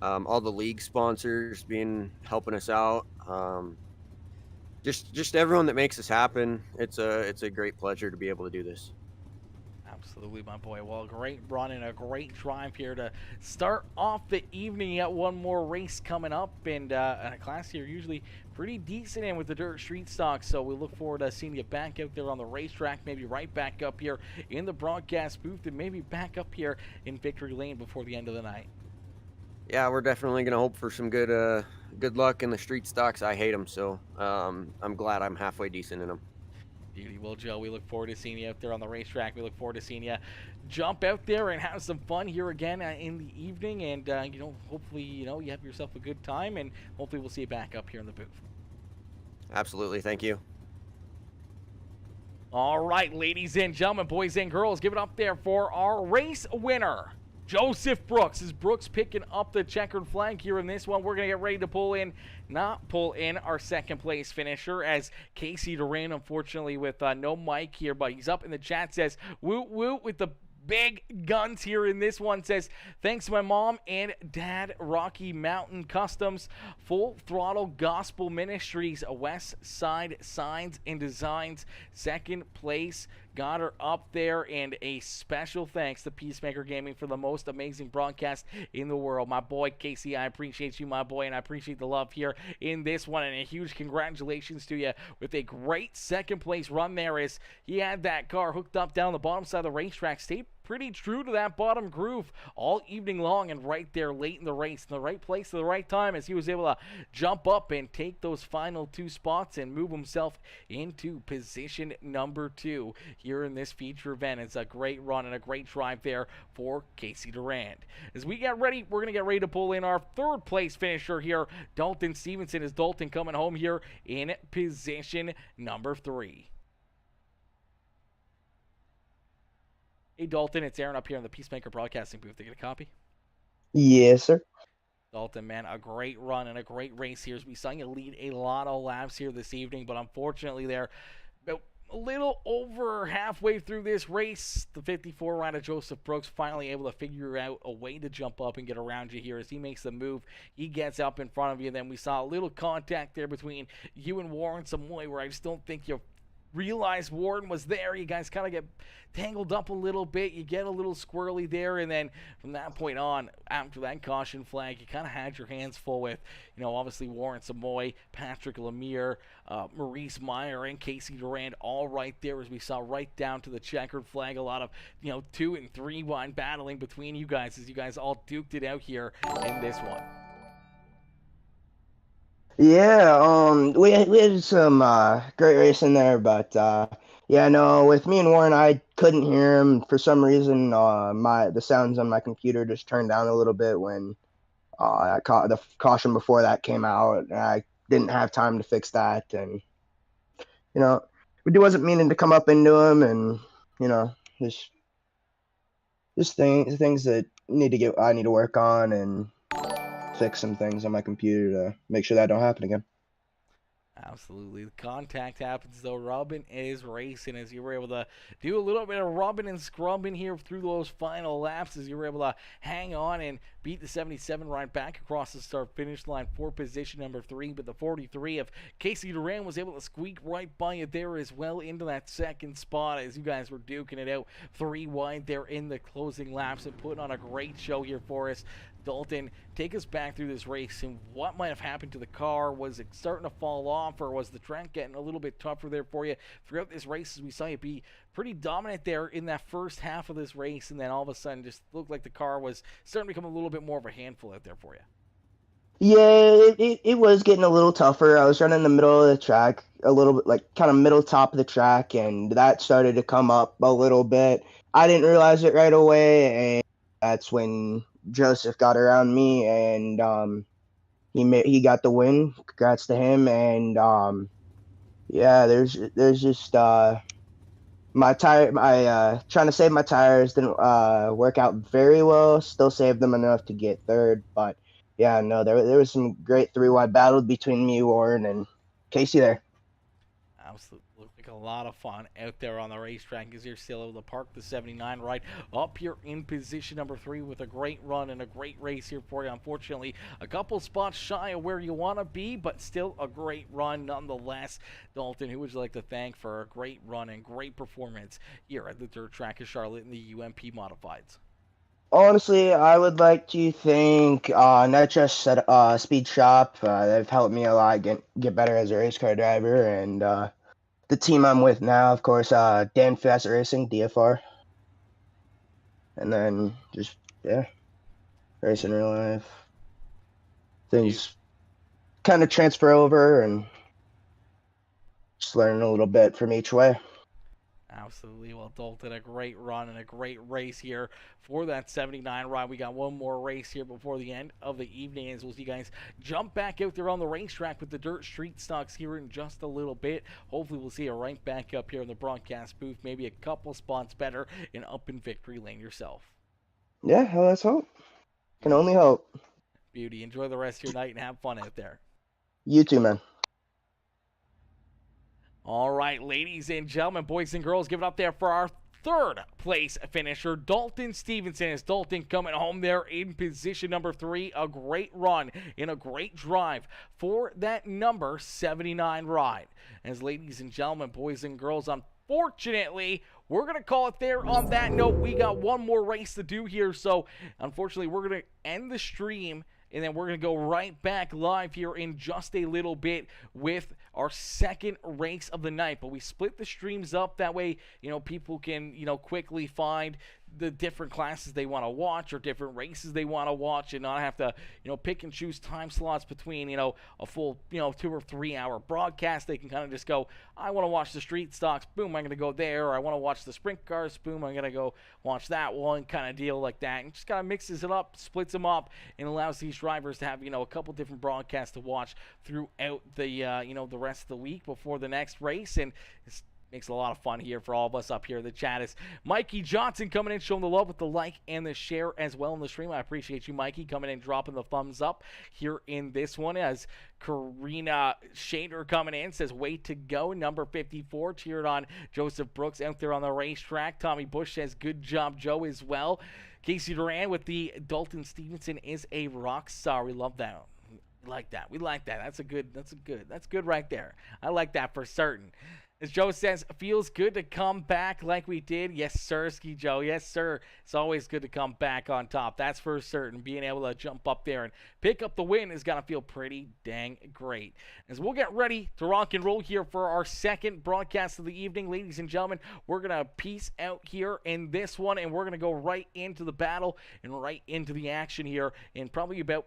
all the league sponsors helping us out. Just everyone that makes this happen. It's a great pleasure to be able to do this. Absolutely, my boy. Well, a great run and a great drive here to start off the evening. You got one more race coming up, and a class here usually pretty decent in with the dirt street stock. So we look forward to seeing you back out there on the racetrack, maybe right back up here in the broadcast booth, and maybe back up here in victory lane before the end of the night. Yeah, we're definitely gonna hope for some good luck in the street stocks. I hate them, so I'm glad I'm halfway decent in them. Beauty. Well, Joe, we look forward to seeing you out there on the racetrack. We look forward to seeing you jump out there and have some fun here again in the evening. And, hopefully, you have yourself a good time. And hopefully we'll see you back up here in the booth. Absolutely. Thank you. All right, ladies and gentlemen, boys and girls, give it up there for our race winner, Joseph Brooks. Is Brooks picking up the checkered flag here in this one? We're going to get ready to not pull in our second place finisher, as Casey Duran, unfortunately, with no mic here, but he's up in the chat, says, woot woot with the big guns here in this one. Says, thanks to my mom and dad, Rocky Mountain Customs, Full Throttle Gospel Ministries, West Side Signs and Designs, second place. Got her up there, and a special thanks to PeaceMaker Gaming for the most amazing broadcast in the world. My boy, Casey, I appreciate you, my boy, and I appreciate the love here in this one, and a huge congratulations to you with a great second place run there, as he had that car hooked up down the bottom side of the racetrack, stayed pretty true to that bottom groove all evening long, and right there late in the race, in the right place at the right time, as he was able to jump up and take those final 2 spots and move himself into position number 2 here in this feature event. It's a great run and a great drive there for Casey Durant. As we get ready, we're going to get ready to pull in our third place finisher here, Dalton Stevenson. Is Dalton coming home here in position number 3. Hey, Dalton, it's Aaron up here in the PeaceMaker Broadcasting booth. To get a copy? Yes, sir. Dalton, man, a great run and a great race here. As we saw you lead a lot of laps here this evening, but unfortunately there, a little over halfway through this race, the 54 rider Joseph Brooks finally able to figure out a way to jump up and get around you here. As he makes the move, he gets up in front of you. Then we saw a little contact there between you and Warren Samoy, where I just don't think you realized Warren was there. You guys kind of get tangled up a little bit. You get a little squirrely there, and then from that point on, after that caution flag, you kind of had your hands full with, obviously Warren Samoy, Patrick Lemire, Maurice Meyer, and Casey Durant all right there, as we saw right down to the checkered flag. A lot of 2 and 3 wide battling between you guys, as you guys all duked it out here in this one. Yeah, we had some great racing there, but with me and Warren, I couldn't hear him for some reason. The sounds on my computer just turned down a little bit when I caught the caution before that came out, and I didn't have time to fix that. And we wasn't meaning to come up into him, and just things that I need to work on and fix some things on my computer to make sure that don't happen again. Absolutely. The contact happens, though. Robin is racing, as you were able to do a little bit of rubbing and scrubbing here through those final laps, as you were able to hang on and beat the 77 right back across the start-finish line for position number 3. But the 43 of Casey Duran was able to squeak right by you there as well into that second spot, as you guys were duking it out 3 wide there in the closing laps and putting on a great show here for us. Dalton, take us back through this race and what might have happened to the car. Was it starting to fall off, or was the track getting a little bit tougher there for you throughout this race, as we saw you be pretty dominant there in that first half of this race, and then all of a sudden just looked like the car was starting to become a little bit more of a handful out there for you? Yeah, it was getting a little tougher. I was running in the middle of the track, a little bit like kind of middle top of the track, and that started to come up a little bit. I didn't realize it right away, and that's when Joseph got around me, and he got the win. Congrats to him. And there's just my trying to save my tires didn't work out very well. Still saved them enough to get third, but there was some great 3 wide battle between me, Warren, and Casey there. Absolutely. Looked like a lot of fun out there on the racetrack, as you're still able to park the 79 right up here in position number 3 with a great run and a great race here for you. Unfortunately, a couple spots shy of where you want to be, but still a great run nonetheless. Dalton, who would you like to thank for a great run and great performance here at the dirt track of Charlotte in the UMP Modifieds? Honestly, I would like to thank not just Speed Shop. They've helped me a lot get better as a race car driver, and the team I'm with now, of course, Dan Fast Racing, DFR, and then just racing real life. Things kind of transfer over, and just learning a little bit from each way. Absolutely. Well, Dalton, a great run and a great race here for that 79 ride. We got one more race here before the end of the evening, as we'll see you guys jump back out there on the racetrack with the dirt street stocks here in just a little bit. Hopefully, we'll see you right back up here in the broadcast booth, maybe a couple spots better and up in victory lane yourself. Yeah, well, let's hope. Can only hope. Beauty. Enjoy the rest of your night and have fun out there. You too, man. All right, ladies and gentlemen, boys and girls, give it up there for our third place finisher, Dalton Stevenson. As Dalton coming home there in position number 3. A great run and a great drive for that number 79 ride. As ladies and gentlemen, boys and girls, unfortunately, we're going to call it there on that note. We got one more race to do here, so unfortunately, we're going to end the stream. And then we're going to go right back live here in just a little bit with our second race of the night. But we split the streams up. That way, people can, quickly find the different classes they want to watch or different races they want to watch and not have to, pick and choose time slots between, a full, 2 or 3 hour broadcast. They can kind of just go, I want to watch the street stocks. Boom, I'm going to go there. Or I want to watch the sprint cars. Boom, I'm going to go watch that one, kind of deal like that. And just kind of mixes it up, splits them up, and allows these drivers to have, a couple different broadcasts to watch throughout the, the rest of the week before the next race. And it's makes it a lot of fun here for all of us up here. The chat is Mikey Johnson coming in, showing the love with the like and the share as well in the stream. I appreciate you, Mikey, coming in, dropping the thumbs up here in this one. As Karina Shader coming in says, way to go, number 54. Cheered on Joseph Brooks out there on the racetrack. Tommy Bush says, good job, Joe, as well. Casey Duran with the Dalton Stevenson is a rock star. We love that. We like that. We like that. That's good right there. I like that for certain. As Joe says, feels good to come back like we did. Yes, sir, Ski Joe. Yes, sir. It's always good to come back on top. That's for certain. Being able to jump up there and pick up the win is going to feel pretty dang great. As we'll get ready to rock and roll here for our second broadcast of the evening, ladies and gentlemen, we're going to peace out here in this one, and we're going to go right into the battle and right into the action here in probably about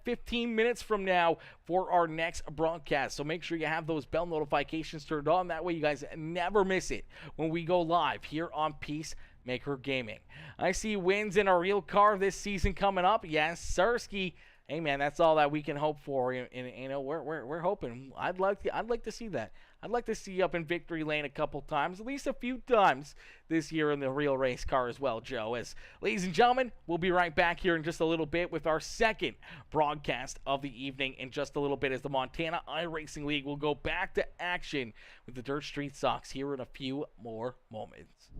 15 minutes from now for our next broadcast. So make sure you have those bell notifications turned on. That way you guys never miss it when we go live here on PeaceMaker Gaming. I see wins in a real car this season coming up. Yes, Sirski. Hey man, that's all that we can hope for. And we're hoping. I'd like to see that. I'd like to see you up in victory lane a couple times, at least a few times this year in the real race car as well, Joe. As ladies and gentlemen, we'll be right back here in just a little bit with our second broadcast of the evening in just a little bit, as the Montana iRacing League will go back to action with the Dirt Street Sox here in a few more moments.